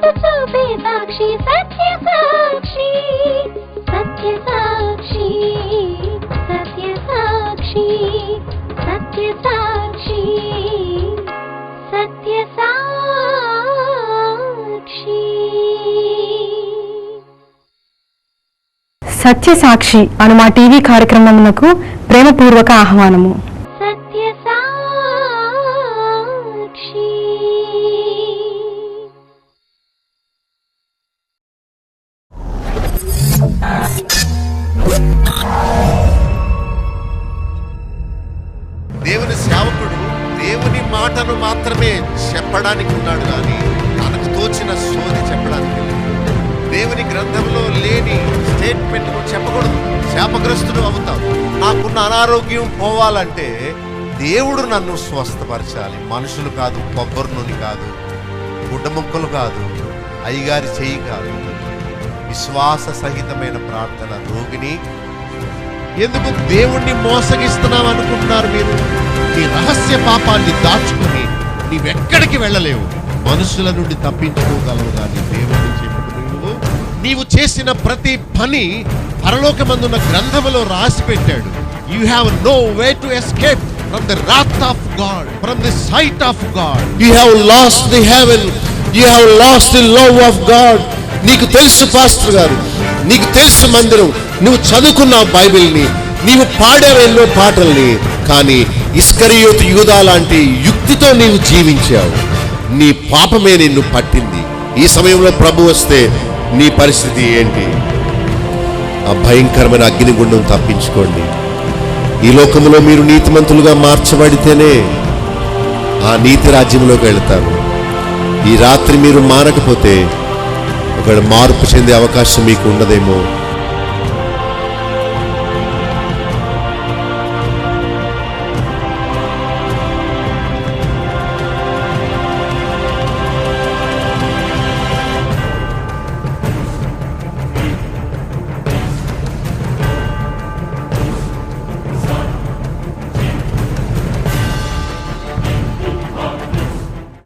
చేస్తూ చూపే సాక్షి, సత్య సాక్షి, సత్య సాక్షి, సత్య సాక్షి, సత్య సాక్షి, సత్య సాక్షి. సత్య సాక్షి అను మా టీవీ కార్యక్రమమునకు ప్రేమపూర్వక ఆహ్వానము. సత్య సాక్షి. దేవుని సేవకుడు దేవుని మాటను మాత్రమే చెప్పడానికి ఉన్నాడు కానీ తనకు తోచిన సోది చెప్పడానికి లేదు. దేవుని గ్రంథంలో లేని స్టేట్మెంట్ చెప్పకూడదు. శాపగ్రస్తుడు అవుతాం. నాకున్న అనారోగ్యం పోవాలంటే దేవుడు నన్ను స్వస్థపరచాలి. మనుషులు కాదు, కొబ్బరి నూనె కాదు, గుడ్డ ముక్కలు కాదు, అయ్యగారి చెయ్యి కాదు. విశ్వాస సహితమైన ప్రార్థన. రోగిని ఎందుకు దేవుణ్ణి మోసగిస్తున్నావు అనుకుంటున్నారు మీరు? నీ రహస్య పాపాన్ని దాచుకుని నీవెక్కడికి వెళ్ళలేవు. మనుషుల నుండి తప్పించుకోగలవు కానీ దేవుని నీవు చేసిన ప్రతి పని పరలోకమందున్న గ్రంథములో రాసి పెట్టాడు. You have no way to escape from the wrath of God, from the sight of God. You have lost the heaven, you have lost the love of God. నీకు తెలుసు పాస్టర్ గారు, నీకు తెలుసు మందిరం, నువ్వు చదువుకున్నావు బైబిల్ని, నీవు పాడావు ఎన్నో పాటల్ని, కానీ ఇస్కరియోతు యూదా లాంటి యుక్తితో నీవు జీవించావు. నీ పాపమే నిన్ను పట్టింది. ఈ సమయంలో ప్రభు వస్తే నీ పరిస్థితి ఏంటి? ఆ భయంకరమైన అగ్నిగుండం తప్పించుకోండి. ఈ లోకంలో మీరు నీతిమంతులుగా మార్చబడితేనే ఆ నీతి రాజ్యంలోకి వెళ్తారు. ఈ రాత్రి మీరు మారకపోతే ఒకవేళ మార్పు చెందే అవకాశం మీకు ఉండదేమో.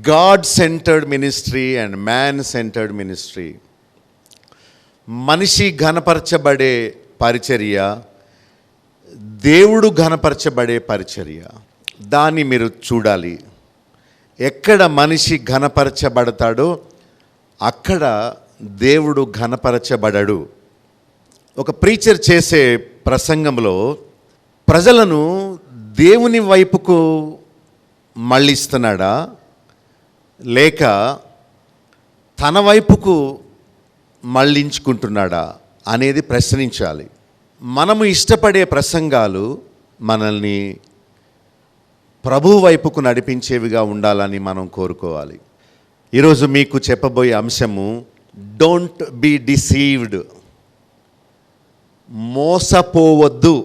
God centred ministry and man centred ministry. మనిషి ఘనపరచబడే పరిచర్య, దేవుడు ఘనపరచబడే పరిచర్య. దాన్ని మీరు చూడాలి. ఎక్కడ మనిషి ఘనపరచబడతాడో అక్కడ దేవుడు ఘనపరచబడడు. ఒక ప్రీచర్ చేసే ప్రసంగంలో ప్రజలను దేవుని వైపుకు మళ్ళిస్తున్నాడా లేక తన వైపుకు మళ్ళించుకుంటున్నాడా అనేది ప్రశ్నించాలి. మనము ఇష్టపడే ప్రసంగాలు మనల్ని ప్రభు వైపుకు నడిపించేవిగా ఉండాలని మనం కోరుకోవాలి. ఈరోజు మీకు చెప్పబోయే అంశము డోంట్ బీ డిసీవ్డ్, మోసపోవద్దు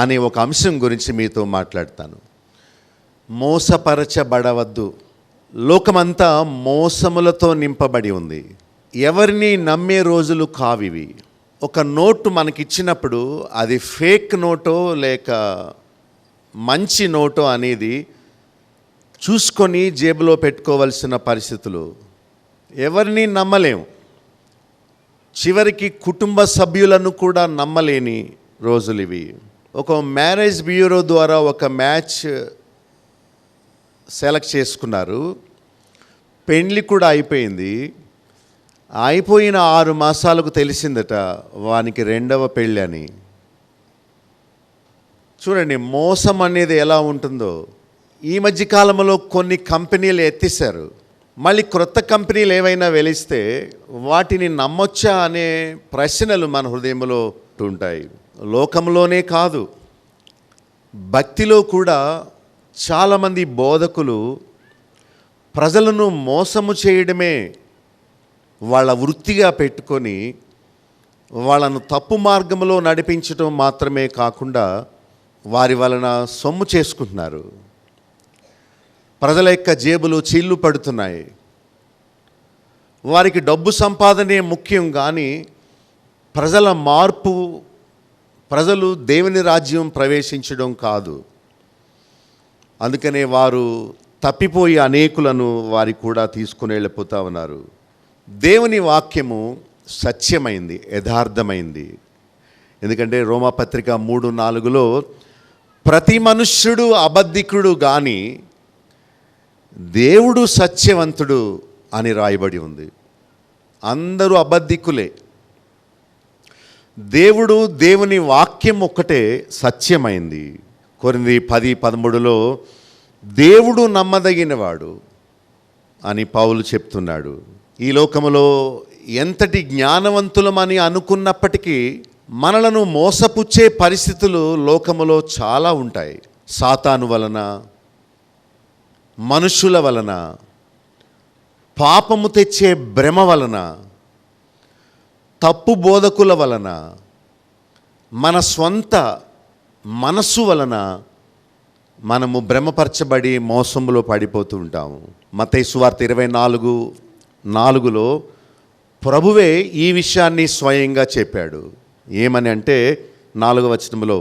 అనే ఒక అంశం గురించి మీతో మాట్లాడతాను. మోసపరచబడవద్దు. లోకమంతా మోసములతో నింపబడి ఉంది. ఎవరిని నమ్మే రోజులు కావివి. ఒక నోటు మనకిచ్చినప్పుడు అది ఫేక్ నోటో లేక మంచి నోటో అనేది చూసుకొని జేబులో పెట్టుకోవలసిన పరిస్థితులు. ఎవరిని నమ్మలేం. చివరికి కుటుంబ సభ్యులను కూడా నమ్మలేని రోజులు ఇవి. ఒక మ్యారేజ్ బ్యూరో ద్వారా ఒక మ్యాచ్ సెలెక్ట్ చేసుకున్నారు. పెండ్లి కూడా అయిపోయింది. అయిపోయిన 6 మాసాలకు తెలిసిందట వానికి 2వ పెళ్ళి అని. చూడండి మోసం అనేది ఎలా ఉంటుందో. ఈ మధ్యకాలంలో కొన్ని కంపెనీలు ఎత్తేసారు. మళ్ళీ క్రొత్త కంపెనీలు ఏవైనా వెలిస్తే వాటిని నమ్మొచ్చా అనే ప్రశ్నలు మన హృదయంలో ఉంటాయి. లోకంలోనే కాదు, భక్తిలో కూడా చాలామంది బోధకులు ప్రజలను మోసము చేయడమే వాళ్ళ వృత్తిగా పెట్టుకొని వాళ్ళను తప్పు మార్గంలో నడిపించడం మాత్రమే కాకుండా వారి వలన సొమ్ము చేసుకుంటున్నారు. ప్రజల యొక్క జేబులు చీళ్లు పడుతున్నాయి. వారికి డబ్బు సంపాదనే ముఖ్యం కానీ ప్రజల మార్పు, ప్రజలు దేవుని రాజ్యం ప్రవేశించడం కాదు. అందుకనే వారు తప్పిపోయి అనేకులను వారి కూడా తీసుకుని వెళ్ళిపోతూ ఉన్నారు. దేవుని వాక్యము సత్యమైంది, యథార్థమైంది. ఎందుకంటే రోమాపత్రిక 3:4 ప్రతి మనుష్యుడు అబద్ధికుడు కానీ దేవుడు సత్యవంతుడు అని రాయబడి ఉంది. అందరూ అబద్ధికులే. దేవుని వాక్యం ఒక్కటే సత్యమైంది. కొరింథీ 10:13 దేవుడు నమ్మదగినవాడు అని పౌలు చెప్తున్నాడు. ఈ లోకములో ఎంతటి జ్ఞానవంతులమని అనుకున్నప్పటికీ మనలను మోసపుచ్చే పరిస్థితులు లోకములో చాలా ఉంటాయి. సాతాను వలన, మనుషుల వలన, పాపము తెచ్చే భ్రమ వలన, తప్పు బోధకుల వలన, మన స్వంత మనస్సు వలన మనము భ్రమపరచబడి మోసంలో పడిపోతూ ఉంటాము. మత్తయి సువార్త 24:4 ప్రభువే ఈ విషయాన్ని స్వయంగా చెప్పాడు. ఏమని అంటే 4వ వచనంలో,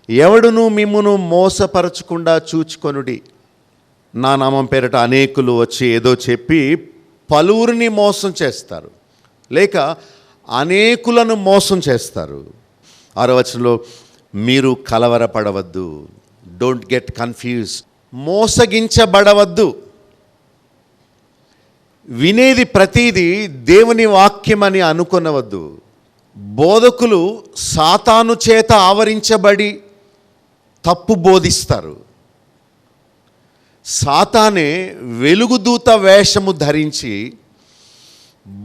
ఎవడును మిమ్మును మోసపరచకుండా చూచుకొనుడి. నా నామం పేరట అనేకులు వచ్చి ఏదో చెప్పి పలువురిని మోసం చేస్తారు, లేక అనేకులను మోసం చేస్తారు. 6వ వచనంలో, మీరు కలవరపడవద్దు, డోంట్ గెట్ కన్ఫ్యూజ్, మోసగించబడవద్దు. వినేది ప్రతీది దేవుని వాక్యమని అనుకొనవద్దు. బోధకులు సాతాను చేత ఆవరించబడి తప్పు బోధిస్తారు. సాతానే వెలుగుదూత వేషము ధరించి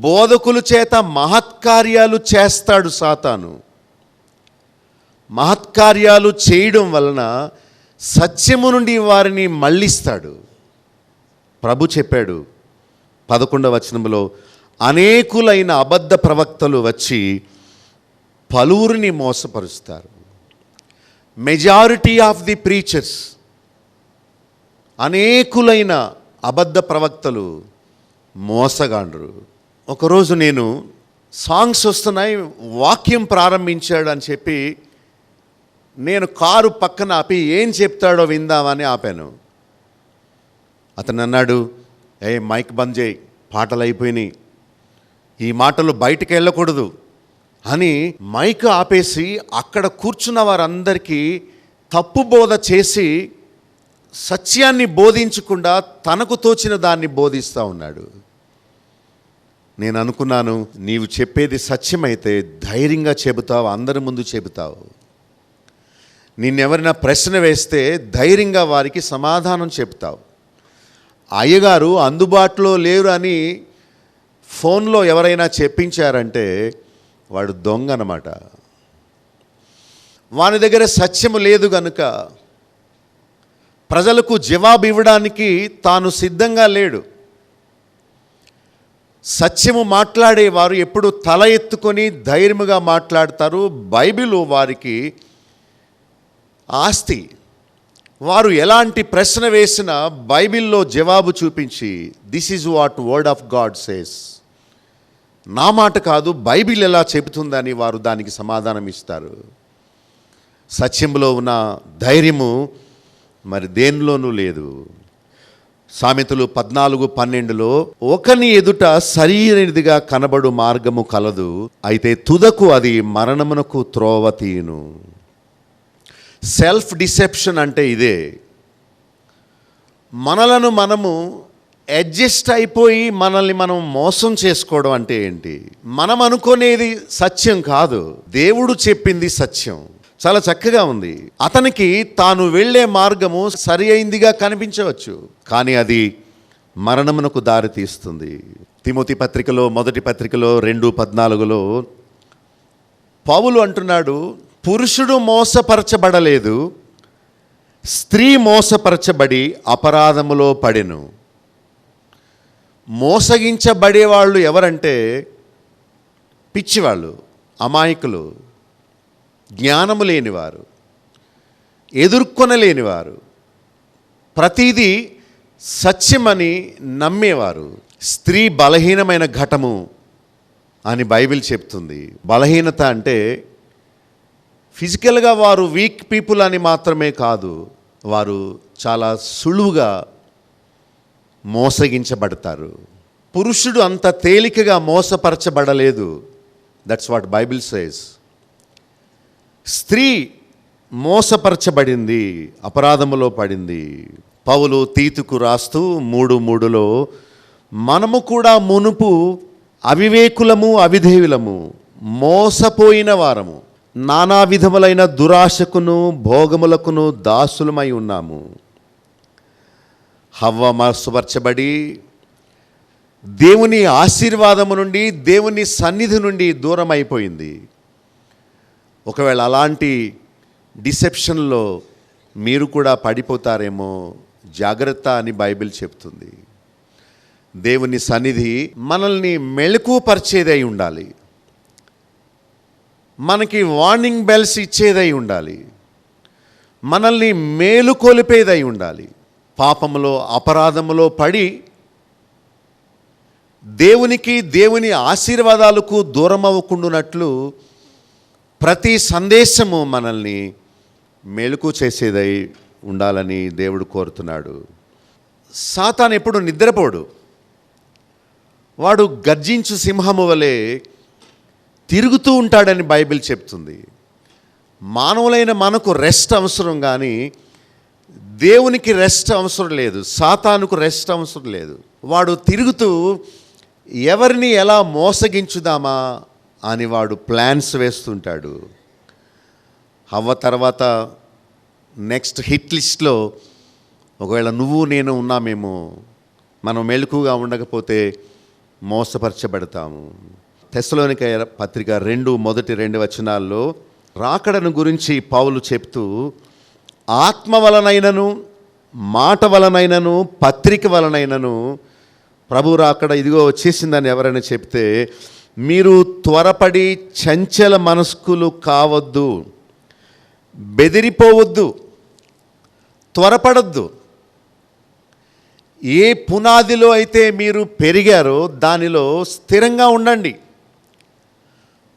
బోధకుల చేత మహత్కార్యాలు చేస్తాడు. సాతాను మహత్కార్యాలు చేయడం వలన సత్యము నుండి వారిని మళ్ళిస్తాడు. ప్రభు చెప్పాడు 11వ వచనంలో, అనేకులైన అబద్ధ ప్రవక్తలు వచ్చి పలువురిని మోసపరుస్తారు. మెజారిటీ ఆఫ్ ది ప్రీచర్స్, అనేకులైన అబద్ధ ప్రవక్తలు మోసగాండ్రు. ఒకరోజు నేను సాంగ్స్ వస్తున్నాయి, వాక్యం ప్రారంభించాడు అని చెప్పి నేను కారు పక్కన ఆపి ఏం చెప్తాడో విందామని ఆపాను. అతను అన్నాడు, మైక్ బంద్ చేయి, పాటలు అయిపోయినాయి, ఈ మాటలు బయటికి వెళ్ళకూడదు అని మైక్ ఆపేసి అక్కడ కూర్చున్న వారందరికీ తప్పు బోధ చేసి సత్యాన్ని బోధించకుండా తనకు తోచిన దాన్ని బోధిస్తూ ఉన్నాడు. నేను అనుకున్నాను, నీవు చెప్పేది సత్యమైతే ధైర్యంగా చెబుతావు, అందరి ముందు చెబుతావు. నిన్నెవరైనా ప్రశ్న వేస్తే ధైర్యంగా వారికి సమాధానం చెప్తావు. అయ్యగారు అందుబాటులో లేరు అని ఫోన్లో ఎవరైనా చెప్పించారంటే వాడు దొంగ అన్నమాట. వాని దగ్గర సత్యము లేదు గనుక ప్రజలకు జవాబు ఇవ్వడానికి తాను సిద్ధంగా లేడు. సత్యము మాట్లాడేవారు ఎప్పుడు తల ఎత్తుకొని ధైర్యముగా మాట్లాడతారు. బైబిల్ వారికి ఆస్తి. వారు ఎలాంటి ప్రశ్న వేసినా బైబిల్లో జవాబు చూపించి, this is what word of God says, నా మాట కాదు బైబిల్ ఎలా చెబుతుందని వారు దానికి సమాధానం ఇస్తారు. సత్యంలో ఉన్న ధైర్యము మరి దేనిలోనూ లేదు. సామెతలు 14:12 ఒకని ఎదుట సరైనదిగా కనబడు మార్గము కలదు, అయితే తుదకు అది మరణమునకు త్రోవ తీయును. సెల్ఫ్ డిసెప్షన్ అంటే ఇదే. మనలను మనము అడ్జస్ట్ అయిపోయి మనల్ని మనం మోసం చేసుకోవడం అంటే ఏంటి? మనం అనుకునేది సత్యం కాదు, దేవుడు చెప్పింది సత్యం. చాలా చక్కగా ఉంది. అతనికి తాను వెళ్ళే మార్గము సరి అయిందిగా కనిపించవచ్చు, కానీ అది మరణమునకు దారి తీస్తుంది. తిమోతి పత్రికలో, మొదటి పత్రికలో 2:14 పౌలు అంటున్నాడు, పురుషుడు మోసపరచబడలేదు, స్త్రీ మోసపరచబడి అపరాధములో పడెను. మోసగించబడేవాళ్ళు ఎవరంటే పిచ్చివాళ్ళు, అమాయకులు, జ్ఞానము లేనివారు, ఎదుర్కొనలేనివారు, ప్రతిదీ సత్యమని నమ్మేవారు. స్త్రీ బలహీనమైన ఘటము అని బైబిల్ చెప్తుంది. బలహీనత అంటే ఫిజికల్గా వారు వీక్ పీపుల్ అని మాత్రమే కాదు, వారు చాలా సులువుగా మోసగించబడతారు. పురుషుడు అంత తేలికగా మోసపరచబడలేదు. That's what Bible says. స్త్రీ మోసపరచబడింది, అపరాధములో పడింది. పౌలు తీతుకు రాస్తూ 3:3లో మనము కూడా మునుపు అవివేకులము, అవిధేయులము, మోసపోయిన వారము, నానా విధములైన దురాశకును భోగములకును దాసులమై ఉన్నాము. హవ్వ మోసపరచబడి దేవుని ఆశీర్వాదము నుండి, దేవుని సన్నిధి నుండి దూరం అయిపోయింది. ఒకవేళ అలాంటి డిసెప్షన్లో మీరు కూడా పడిపోతారేమో, జాగ్రత్త అని బైబిల్ చెప్తుంది. దేవుని సన్నిధి మనల్ని మెళకువపరిచేదై ఉండాలి, మనకి వార్నింగ్ బెల్స్ ఇచ్చేదై ఉండాలి, మనల్ని మేలుకొలిపేదై ఉండాలి. పాపములో, అపరాధములో పడి దేవునికి, దేవుని ఆశీర్వాదాలకు దూరం అవ్వకుండానట్లు ప్రతి సందేశము మనల్ని మెలకు చేసేదై ఉండాలని దేవుడు కోరుతున్నాడు. సాతాను ఎప్పుడు నిద్రపోడు. వాడు గర్జించు సింహము వలె తిరుగుతూ ఉంటాడని బైబిల్ చెప్తుంది. మానవులైన మనకు రెస్ట్ అవసరం, కానీ దేవునికి రెస్ట్ అవసరం లేదు, సాతానుకు రెస్ట్ అవసరం లేదు. వాడు తిరుగుతూ ఎవరిని ఎలా మోసగించుదామా అని వాడు ప్లాన్స్ వేస్తుంటాడు. హవ్వ తర్వాత నెక్స్ట్ హిట్ లిస్ట్లో ఒకవేళ నువ్వు నేను ఉన్నామేమో, మనం మెలకుగా ఉండకపోతే మోసపరచబడతాము. తెస్సలోనిక పత్రిక 2:1-2 రాకడను గురించి పౌలు చెప్తూ, ఆత్మ వలనైనను, మాట వలనైనను, పత్రిక వలనైనను ప్రభు రాకడ ఇదిగో వచ్చేసిందని ఎవరైనా చెప్తే మీరు త్వరపడి చంచల మనస్కులు కావద్దు, బెదిరిపోవద్దు, త్వరపడద్దు. ఏ పునాదిలో అయితే మీరు పెరిగారో దానిలో స్థిరంగా ఉండండి.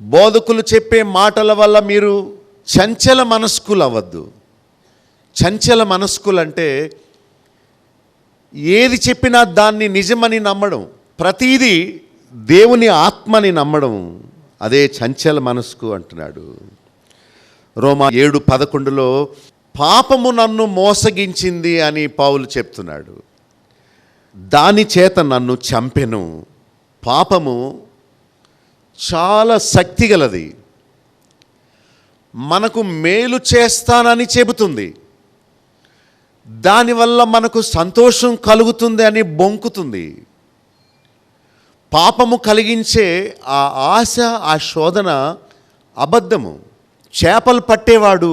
బోధకులు చెప్పే మాటల వల్ల మీరు చంచల మనస్కులు అవ్వద్దు. చంచల మనస్కులు అంటే ఏది చెప్పినా దాన్ని నిజమని నమ్మడం, ప్రతీదీ దేవుని ఆత్మని నమ్మడం, అదే చంచల మనస్కు అంటున్నాడు. రోమా 7:11 పాపము నన్ను మోసగించింది అని పౌలు చెప్తున్నాడు. దాని చేత నన్ను చంపెను. పాపము చాలా శక్తిగలది, మనకు మేలు చేస్తానని చెబుతుంది, దానివల్ల మనకు సంతోషం కలుగుతుంది అని బొంకుతుంది. పాపము కలిగించే ఆ ఆశ, ఆ శోధన అబద్ధము. చేపలు పట్టేవాడు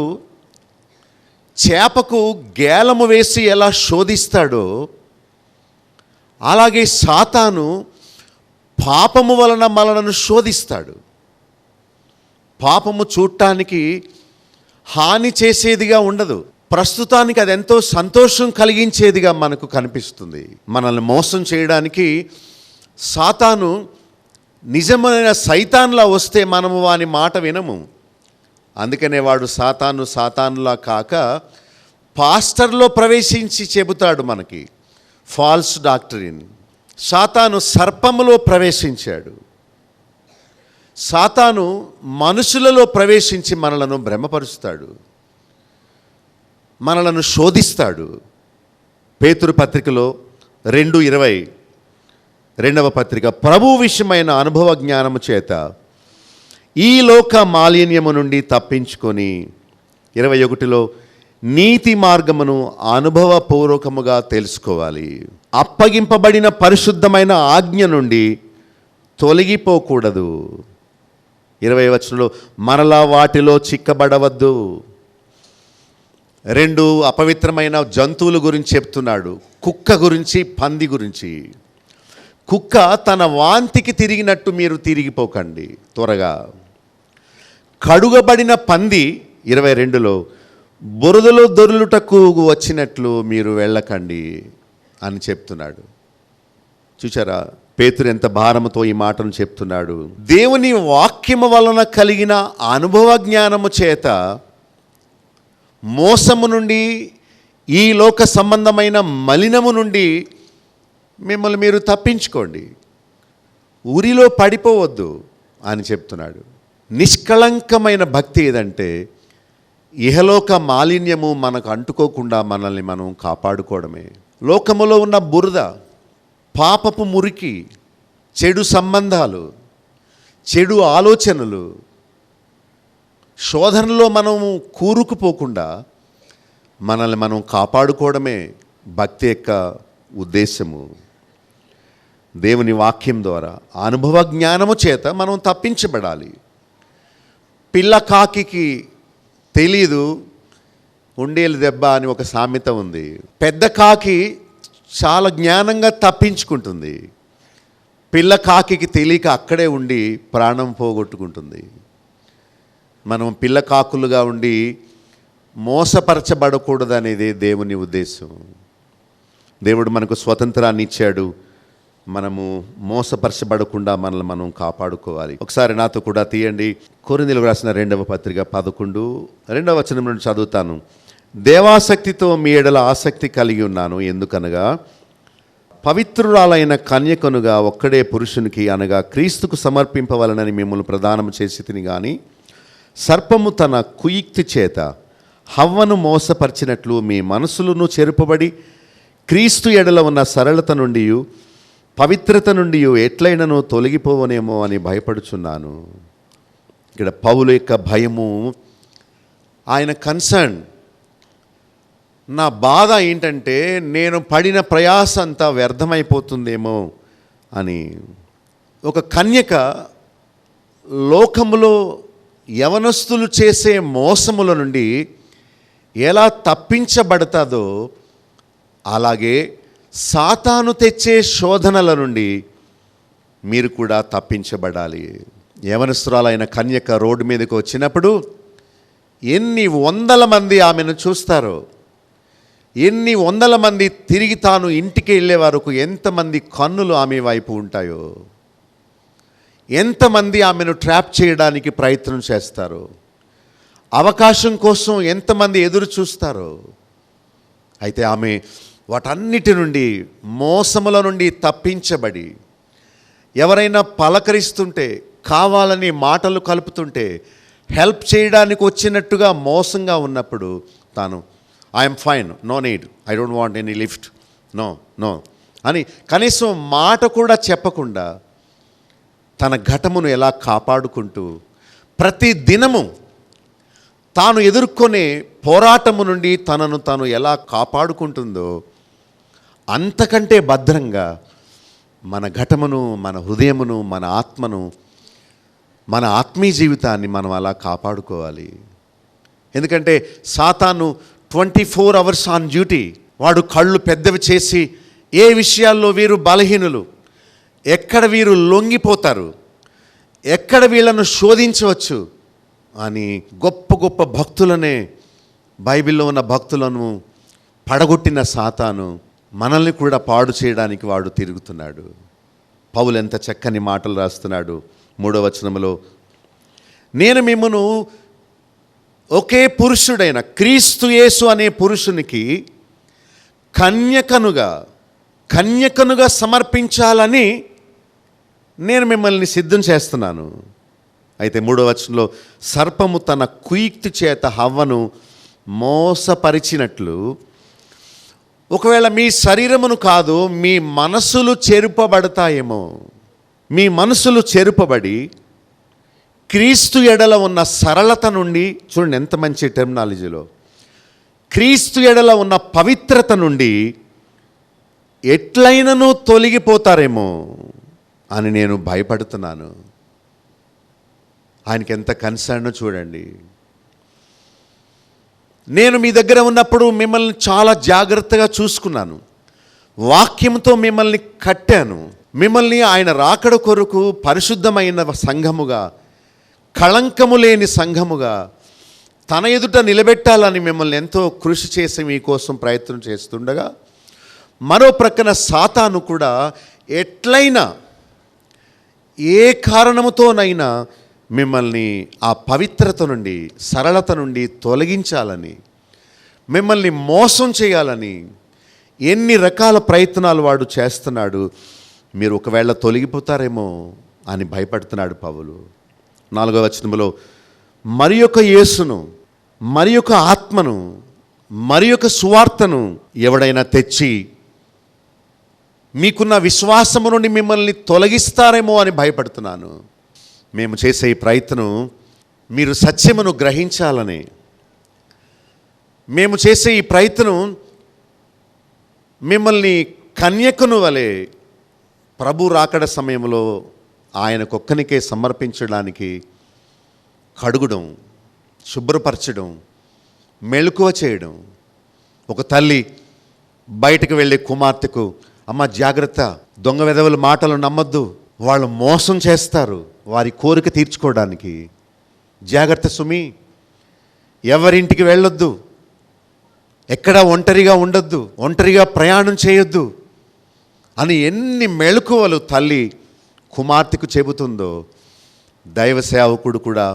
చేపకు గేలము వేసి ఎలా శోధిస్తాడో అలాగే సాతాను పాపము వలన మనలను శోధిస్తాడు. పాపము చూడటానికి హాని చేసేదిగా ఉండదు, ప్రస్తుతానికి అది ఎంతో సంతోషం కలిగించేదిగా మనకు కనిపిస్తుంది. మనల్ని మోసం చేయడానికి సాతాను నిజమైన సైతాన్లా వస్తే మనము వాని మాట వినము. అందుకనే వాడు సాతానులా కాక పాస్టర్లో ప్రవేశించి చెబుతాడు మనకి ఫాల్స్ డాక్టరీన్. సాతాను సర్పములో ప్రవేశించాడు. సాతాను మనుషులలో ప్రవేశించి మనలను భ్రమపరుస్తాడు, మనలను శోధిస్తాడు. పేతురు పత్రికలో 2:20 రెండవ పత్రిక, ప్రభు విషయమైన అనుభవ జ్ఞానము చేత ఈ లోక మాలిన్యము నుండి తప్పించుకొని 21లో నీతి మార్గమును అనుభవపూర్వకముగా తెలుసుకోవాలి. అప్పగింపబడిన పరిశుద్ధమైన ఆజ్ఞ నుండి తొలగిపోకూడదు. 20 మరలా వాటిలో చిక్కబడవద్దు. 2 అపవిత్రమైన జంతువుల గురించి చెప్తున్నాడు, కుక్క గురించి, పంది గురించి. కుక్క తన వాంతికి తిరిగినట్టు మీరు తిరిగిపోకండి త్వరగా. కడుగబడిన పంది 22లో బురదలో దొర్లుటకు వచ్చినట్లు మీరు వెళ్ళకండి అని చెప్తున్నాడు. చూచారా పేతురు ఎంత భారముతో ఈ మాటను చెప్తున్నాడు. దేవుని వాక్యము వలన కలిగిన అనుభవ జ్ఞానము చేత మోసము నుండి, ఈ లోక సంబంధమైన మలినము నుండి మిమ్మల్ని మీరు తప్పించుకోండి. ఉరిలో పడిపోవద్దు అని చెప్తున్నాడు. నిష్కళంకమైన భక్తి ఏదంటే ఇహలోక మాలిన్యము మనకు అంటుకోకుండా మనల్ని మనం కాపాడుకోవడమే. లోకములో ఉన్న బురద, పాపపు మురికి, చెడు సంబంధాలు, చెడు ఆలోచనలు, శోధనలో మనము కూరుకుపోకుండా మనల్ని మనం కాపాడుకోవడమే భక్తి యొక్క ఉద్దేశము. దేవుని వాక్యం ద్వారా అనుభవ జ్ఞానము చేత మనం తప్పించబడాలి. పిల్ల కాకి తెలీదు ఉండేలు దెబ్బ అని ఒక సామెత ఉంది. పెద్ద కాకి చాలా జ్ఞానంగా తప్పించుకుంటుంది. పిల్ల కాకి తెలియక అక్కడే ఉండి ప్రాణం పోగొట్టుకుంటుంది. మనం పిల్ల కాకులుగా ఉండి మోసపరచబడకూడదు అనేది దేవుని ఉద్దేశం. దేవుడు మనకు స్వతంత్రాన్ని ఇచ్చాడు. మనము మోసపరచబడకుండా మనల్ని మనం కాపాడుకోవాలి. ఒకసారి నాతో కూడా తీయండి. కొరింథీయులకు రాసిన 2వ పత్రిక 11 2వ వచనం నుండి చదువుతాను. దేవాసక్తితో మీ ఎడల ఆసక్తి కలిగి ఉన్నాను. ఎందుకనగా పవిత్రురాలైన కన్యకనుగా ఒక్కడే పురుషునికి అనగా క్రీస్తుకు సమర్పింపవలనని మిమ్మల్ని ప్రదానం చేసి తిని గాని సర్పము తన కుయుక్తి చేత హవ్వను మోసపరిచినట్లు మీ మనసులను చెరుపబడి క్రీస్తు ఎడల ఉన్న సరళత నుండి పవిత్రత నుండి ఎట్లయినను తొలగిపోవనేమో అని భయపడుచున్నాను. ఇక్కడ పౌలు యొక్క భయము, ఆయన కన్సర్న్, నా బాధ ఏంటంటే నేను పడిన ప్రయాస అంతా వ్యర్థమైపోతుందేమో అని. ఒక కన్యక లోకములో యవనస్తులు చేసే మోసముల నుండి ఎలా తప్పించబడతాదో అలాగే సాతాను తెచ్చే శోధనల నుండి మీరు కూడా తప్పించబడాలి. యవనస్తురాలైన కన్యక రోడ్డు మీదకి వచ్చినప్పుడు ఎన్ని వందల మంది ఆమెను చూస్తారో, ఎన్ని వందల మంది తిరిగి తాను ఇంటికి వెళ్ళే వరకు ఎంతమంది కన్నులు ఆమె వైపు ఉంటాయో, ఎంతమంది ఆమెను ట్రాప్ చేయడానికి ప్రయత్నం చేస్తారో, అవకాశం కోసం ఎంతమంది ఎదురు చూస్తారో. అయితే ఆమె వాటన్నిటి నుండి, మోసముల నుండి తప్పించబడి, ఎవరైనా పలకరిస్తుంటే, కావాలని మాటలు కలుపుతుంటే, హెల్ప్ చేయడానికి వచ్చినట్టుగా మోసంగా ఉన్నప్పుడు తాను I'm fine, no need, I don't want any lift, no no అని కనీసం మాట కూడా చెప్పకుండా తన ఘటమును ఎలా కాపాడుకుంటూ ప్రతి దినము తాను ఎదుర్కొనే పోరాటము నుండి తనను తాను ఎలా కాపాడుకుంటుందో అంతకంటే భద్రంగా మన ఘటమును, మన హృదయమును, మన ఆత్మను, మన ఆత్మీయ జీవితాన్ని మనం అలా కాపాడుకోవాలి. ఎందుకంటే సాతాను 24 hours ఆన్ డ్యూటీ. వాడు కళ్ళు పెద్దవి చేసి ఏ విషయాల్లో వీరు బలహీనులు, ఎక్కడ వీరు లొంగిపోతారు, ఎక్కడ వీళ్ళను శోధించవచ్చు అని గొప్ప గొప్ప భక్తులనే, బైబిల్లో ఉన్న భక్తులను పడగొట్టిన సాతాను మనల్ని కూడా పాడు చేయడానికి వాడు తిరుగుతున్నాడు. పౌలు ఎంత చక్కని మాటలు రాస్తున్నాడు 3వ వచనంలో, నేను మిమ్మును ఒకే పురుషుడైన క్రీస్తు యేసు అనే పురుషునికి కన్యకనుగా సమర్పించాలని నేను మిమ్మల్ని సిద్ధం చేస్తున్నాను. అయితే 3వ వచనంలో, సర్పము తన కుయుక్తి చేత హవ్వను మోసపరిచినట్లు ఒకవేళ మీ శరీరమును కాదు, మీ మనసులు చెరుపబడతాయేమో. మీ మనసులు చెరుపబడి క్రీస్తు ఎడల ఉన్న సరళత నుండి, చూడండి ఎంత మంచి టెర్మినాలజీలో, క్రీస్తు ఎడల ఉన్న పవిత్రత నుండి ఎట్లయినను తొలగిపోతారేమో అని నేను భయపడుతున్నాను. ఆయనకి ఎంత కన్సర్న్ చూడండి. నేను మీ దగ్గర ఉన్నప్పుడు మిమ్మల్ని చాలా జాగ్రత్తగా చూసుకున్నాను, వాక్యంతో మిమ్మల్ని కట్టాను, మిమ్మల్ని ఆయన రాకడ కొరకు పరిశుద్ధమైన సంఘముగా, కళంకము లేని సంఘముగా తన ఎదుట నిలబెట్టాలని మిమ్మల్ని ఎంతో కృషి చేసి మీకోసం ప్రయత్నం చేస్తుండగా, మరో ప్రక్కన సాతాను కూడా ఎట్లయినా ఏ కారణముతోనైనా మిమ్మల్ని ఆ పవిత్రత నుండి, సరళత నుండి తొలగించాలని, మిమ్మల్ని మోసం చేయాలని ఎన్ని రకాల ప్రయత్నాలు వాడు చేస్తున్నాడు. మీరు ఒకవేళ తొలగిపోతారేమో అని భయపడుతున్నాడు పౌలు. 4వ వచనంలో మరి యొక్క యేసును, మరి యొక్క ఆత్మను, మరి యొక్క సువార్తను ఎవడైనా తెచ్చి మీకున్న విశ్వాసము నుండి మిమ్మల్ని తొలగిస్తారేమో అని భయపడుతున్నాను. మేము చేసే ఈ ప్రయత్నం మీరు సత్యమును గ్రహించాలని, మేము చేసే ఈ ప్రయత్నం మిమ్మల్ని కన్యకను వలె ప్రభు రాకడ సమయంలో ఆయనకొక్కనికే సమర్పించడానికి కడుగడం, శుభ్రపరచడం, మెళుకువ చేయడం. ఒక తల్లి బయటకు వెళ్ళే కుమార్తెకు, అమ్మ జాగ్రత్త, దొంగ వెధవల మాటలు నమ్మొద్దు, వాళ్ళు మోసం చేస్తారు వారి కోరిక తీర్చుకోవడానికి, జాగ్రత్త సుమి, ఎవరింటికి వెళ్ళొద్దు, ఎక్కడా ఒంటరిగా ఉండొద్దు, ఒంటరిగా ప్రయాణం చేయొద్దు అని ఎన్ని మెళకువలు తల్లి కుమార్తెకు చెబుతుందో, దైవ సేవకుడు కూడా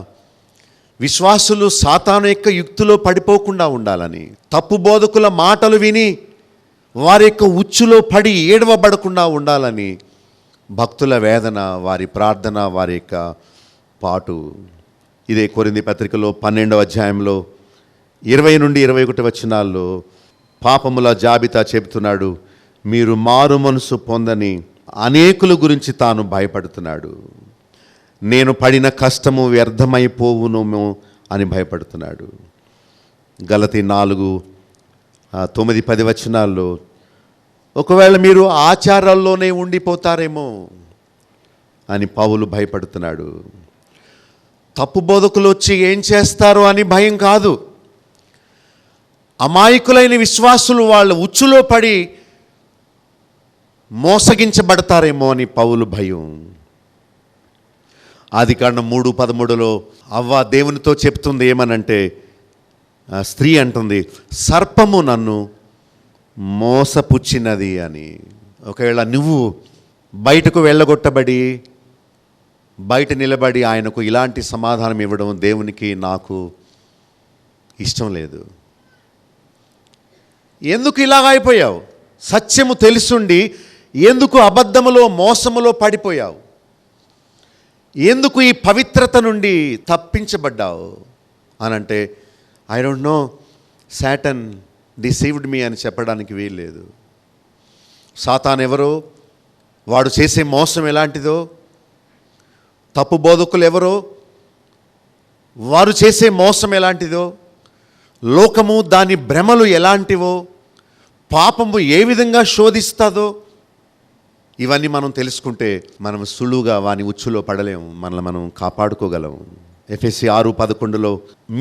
విశ్వాసులు సాతాను యొక్క యుక్తిలో పడిపోకుండా ఉండాలని, తప్పు బోధకుల మాటలు విని వారి యొక్క ఉచ్చులో పడి ఏడవబడకుండా ఉండాలని భక్తుల వేదన, వారి ప్రార్థన, వారి యొక్క పాటు. ఇదే కొరింథీ పత్రికలో 12వ అధ్యాయంలో 20 నుండి 21 వచనాల్లో పాపముల జాబితా చెబుతున్నాడు. మీరు మారు మనసు పొందని అనేకుల గురించి తాను భయపడుతున్నాడు. నేను పడిన కష్టము వ్యర్థమైపోవును అని భయపడుతున్నాడు. గలతీ 4:9-10 వచనాల్లో ఒకవేళ మీరు ఆచారాల్లోనే ఉండిపోతారేమో అని పౌలు భయపడుతున్నాడు. తప్పు బోధకులు వచ్చి ఏం చేస్తారో అని భయం కాదు, అమాయకులైన విశ్వాసులు వాళ్ళ ఉచ్చులో పడి మోసగించబడతారేమో అని పౌలు భయం. ఆదికాండం 3:13లో అవ్వ దేవునితో చెప్తుంది ఏమనంటే, స్త్రీ అంటుంది, సర్పము నన్ను మోసపుచ్చినది అని. ఒకవేళ నువ్వు బయటకు వెళ్ళగొట్టబడి బయట నిలబడి ఆయనకు ఇలాంటి సమాధానం ఇవ్వడం దేవునికి నాకు ఇష్టం లేదు. ఎందుకు ఇలాగ అయిపోయావు? సత్యము తెలుసుండి ఎందుకు అబద్ధములో మోసములో పడిపోయావు? ఎందుకు ఈ పవిత్రత నుండి తప్పించబడ్డావు అనంటే, I don't know, Satan deceived me అని చెప్పడానికి వీల్లేదు. సాతాన్ ఎవరో, వాడు చేసే మోసం ఎలాంటిదో, తప్పు బోధకులు ఎవరో, వారు చేసే మోసం ఎలాంటిదో, లోకము దాని భ్రమలు ఎలాంటివో, పాపము ఏ విధంగా శోధిస్తుందో, ఇవన్నీ మనం తెలుసుకుంటే మనం సులువుగా వాని ఉచ్చులో పడలేము, మనల్ని మనం కాపాడుకోగలము. ఎఫెసీ 6:11లో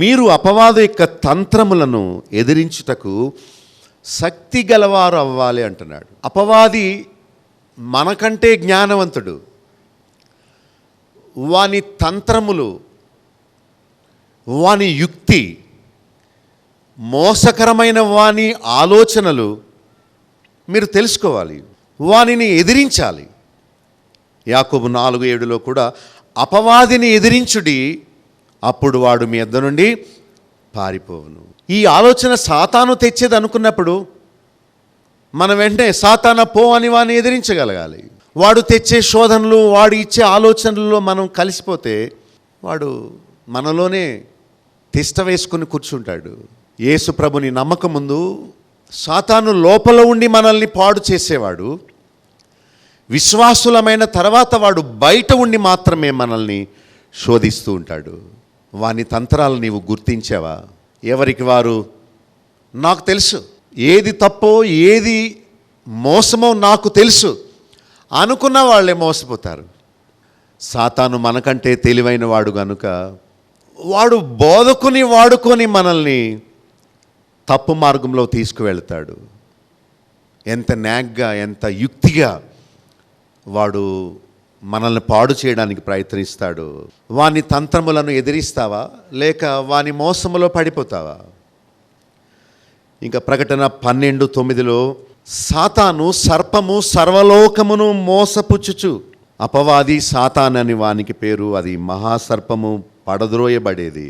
మీరు అపవాది యొక్క తంత్రములను ఎదిరించుటకు శక్తి గలవారు అవ్వాలి అంటున్నాడు. అపవాది మనకంటే జ్ఞానవంతుడు. వాని తంత్రములు, వాని యుక్తి, మోసకరమైన వాని ఆలోచనలు మీరు తెలుసుకోవాలి, వానిని ఎదిరించాలి. యాకోబు 4:7లో కూడా అపవాదిని ఎదిరించుడి, అప్పుడు వాడు మీ యొద్ద నుండి పారిపోవును. ఈ ఆలోచన సాతాను తెచ్చేది అనుకున్నప్పుడు మనం వెంటనే సాతాన పో అని వాడిని ఎదిరించగలగాలి. వాడు తెచ్చే శోధనలు, వాడు ఇచ్చే ఆలోచనలలో మనం కలిసిపోతే వాడు మనలోనే తిష్ట వేసుకుని కూర్చుంటాడు. యేసు ప్రభుని నమ్మకం ముందు సాతాను లోపల ఉండి మనల్ని పాడు చేసేవాడు. విశ్వాసులమైన తర్వాత వాడు బయట ఉండి మాత్రమే మనల్ని శోధిస్తూ ఉంటాడు. వాని తంత్రాలు నీవు గుర్తించావా? ఎవరికి వారు, నాకు తెలుసు, ఏది తప్పో ఏది మోసమో నాకు తెలుసు అనుకున్న వాళ్ళే మోసపోతారు. సాతాను మనకంటే తెలివైన వాడు కనుక వాడు బోధకుని వాడుకొని మనల్ని తప్పు మార్గంలో తీసుకువెళ్తాడు. ఎంత నాగ్గా, ఎంత యుక్తిగా వాడు మనల్ని పాడు చేయడానికి ప్రయత్నిస్తాడు. వాని తంత్రములను ఎదిరిస్తావా లేక వాని మోసములో పడిపోతావా? ఇంకా ప్రకటన 12:9లో సాతాను సర్పము సర్వలోకమును మోసపుచ్చుచు, అపవాది సాతాన్ అని వానికి పేరు, అది మహాసర్పము, పడద్రోయబడేది.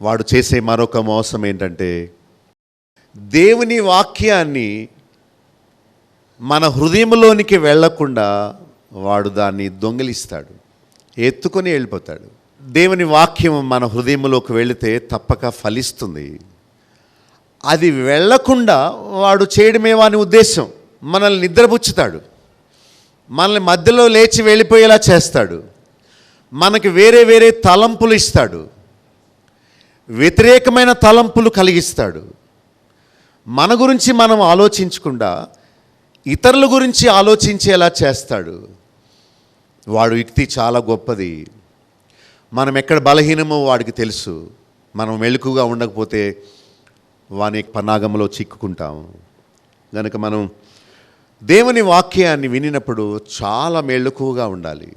వాడు చేసే మరొక మోసం ఏంటంటే దేవుని వాక్యాన్ని మన హృదయంలోనికి వెళ్లకుండా వాడు దాన్ని దొంగిలిస్తాడు, ఎత్తుకొని వెళ్ళిపోతాడు. దేవుని వాక్యం మన హృదయంలోకి వెళితే తప్పక ఫలిస్తుంది. అది వెళ్లకుండా వాడు చేయడమే వాని ఉద్దేశం. మనల్ని నిద్రపుచ్చుతాడు, మనల్ని మధ్యలో లేచి వెళ్ళిపోయేలా చేస్తాడు, మనకి వేరే వేరే తలంపులు ఇస్తాడు, వ్యతిరేకమైన తలంపులు కలిగిస్తాడు. మన గురించి మనం ఆలోచించకుండా ఇతరుల గురించి ఆలోచించేలా చేస్తాడు. వాడు యుక్తి చాలా గొప్పది. మనం ఎక్కడ బలహీనమో వాడికి తెలుసు. మనం మెలకుగా ఉండకపోతే వాని పన్నాగంలో చిక్కుకుంటాము. కనుక మనం దేవుని వాక్యాన్ని వినినప్పుడు చాలా మెలకువగా ఉండాలి.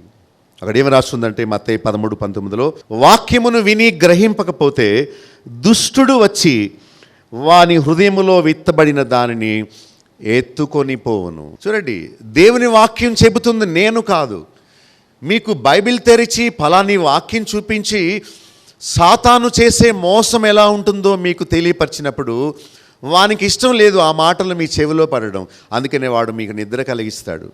అక్కడ ఏమి రాస్తుందంటే మత్తయి 13:19 వాక్యమును విని గ్రహింపకపోతే దుష్టుడు వచ్చి వాని హృదయములో విత్తబడిన దానిని ఎత్తుకొని పోవును. చూడండి, దేవుని వాక్యం చెబుతుంది, నేను కాదు. మీకు బైబిల్ తెరిచి ఫలాని వాక్యం చూపించి సాతాను చేసే మోసం ఎలా ఉంటుందో మీకు తెలియపరిచినప్పుడు వానికి ఇష్టం లేదు ఆ మాటలు మీ చెవిలో పడడం. అందుకనే వాడు మీకు నిద్ర కలిగిస్తాడు.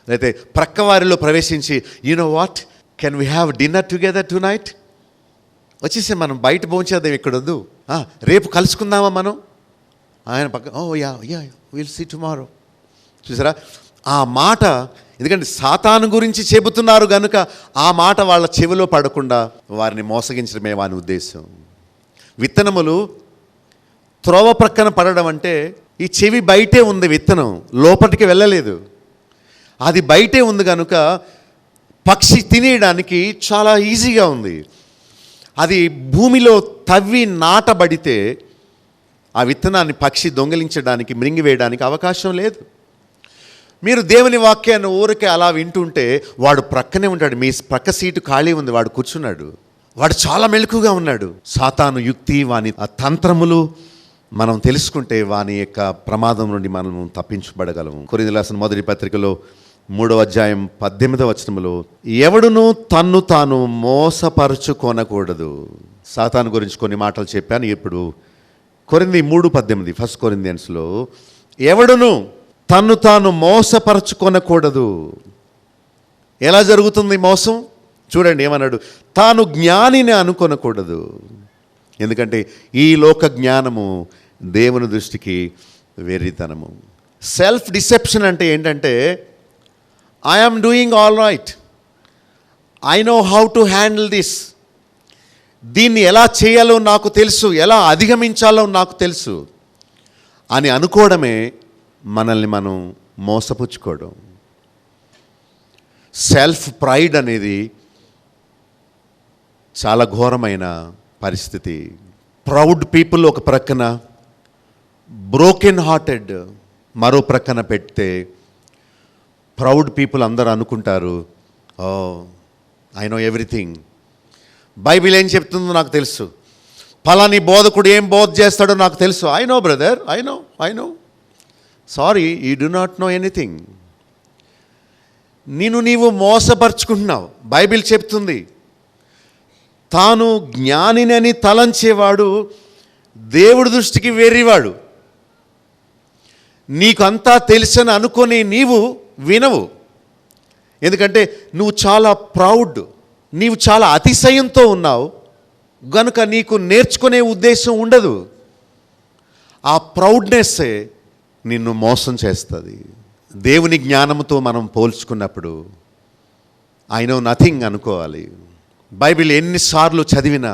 అయితే ప్రక్కవారిలో ప్రవేశించి, you know what, can we have dinner together to night, వచ్చేసి మనం బయట భోంచేద్దాం, ఇక్కడ వద్దు, రేపు కలుసుకుందామా మనం. ఆయన పక్క, oh yeah yeah will see tomorrow. చూసారా ఆ మాట, ఎందుకంటే సాతాను గురించి చెబుతున్నారు కనుక ఆ మాట వాళ్ళ చెవిలో పడకుండా వారిని మోసగించడమే వాని ఉద్దేశం. విత్తనములు త్రోవ ప్రక్కన పడడం అంటే ఈ చెవి బయటే ఉంది, విత్తనం లోపలికి వెళ్ళలేదు, అది బయటే ఉంది కనుక పక్షి తినేయడానికి చాలా ఈజీగా ఉంది. అది భూమిలో తవ్వి నాటబడితే ఆ విత్తనాన్ని పక్షి దొంగిలించడానికి, మృంగివేయడానికి అవకాశం లేదు. మీరు దేవుని వాక్యాన్ని ఊరికే అలా వింటుంటే వాడు ప్రక్కనే ఉంటాడు, మీ ప్రక్క సీటు ఖాళీ ఉంది, వాడు కూర్చున్నాడు, వాడు చాలా మెలకుగా ఉన్నాడు. సాతాను యుక్తి, వాని తంత్రములు మనం తెలుసుకుంటే వాని యొక్క ప్రమాదం నుండి మనం తప్పించబడగలము. కొరింథీయులకు రాసిన మొదటి పత్రికలో 3వ అధ్యాయం 18వ వచనములో, ఎవడును తన్ను తాను మోసపరుచుకొనకూడదు. సాతాను గురించి కొన్ని మాటలు చెప్పాను. ఇప్పుడు కొరింథీ 3:18 ఫస్ట్ కొరింథియన్స్లో, ఎవడును తన్ను తాను మోసపరచుకొనకూడదు. ఎలా జరుగుతుంది మోసం? చూడండి ఏమన్నాడు, తాను జ్ఞానిని అనుకొనకూడదు. ఎందుకంటే ఈ లోక జ్ఞానము దేవుని దృష్టికి వెర్రితనము. సెల్ఫ్ డిసెప్షన్ అంటే ఏంటంటే, I am doing all right, I know how to handle this, దీన్ని ఎలా చేయాలో నాకు తెలుసు, ఎలా అధిగమించాలో నాకు తెలుసు అని అనుకోవడమే మనల్ని మనం మోసపుచ్చుకోవడం. సెల్ఫ్ ప్రైడ్ అనేది చాలా ఘోరమైన పరిస్థితి. ప్రౌడ్ పీపుల్ ఒక ప్రక్కన, బ్రోకెన్ హార్టెడ్ మరో ప్రక్కన పెడితే, ప్రౌడ్ పీపుల్ అందరూ అనుకుంటారు, ఓ ఐ నో ఎవ్రీథింగ్, బైబిల్ ఏం చెప్తుందో నాకు తెలుసు, ఫలాని బోధకుడు ఏం బోధ చేస్తాడో నాకు తెలుసు, I know brother, I know. Sorry, you do not know anything. నీవు మోసపరుచుకుంటున్నావు. బైబిల్ చెప్తుంది, తాను జ్ఞానినని తలంచేవాడు దేవుడి దృష్టికి వెర్రివాడు. నీకంతా తెలుసని అనుకొని నీవు వినవు. ఎందుకంటే నువ్వు చాలా ప్రౌడ్, నీవు చాలా అతిశయంతో ఉన్నావు గనుక నీకు నేర్చుకునే ఉద్దేశం ఉండదు. ఆ ప్రౌడ్నెస్సే నిన్ను మోసం చేస్తుంది. దేవుని జ్ఞానంతో మనం పోల్చుకున్నప్పుడు ఐ నో నథింగ్ అనుకోవాలి. బైబిల్ ఎన్నిసార్లు చదివినా,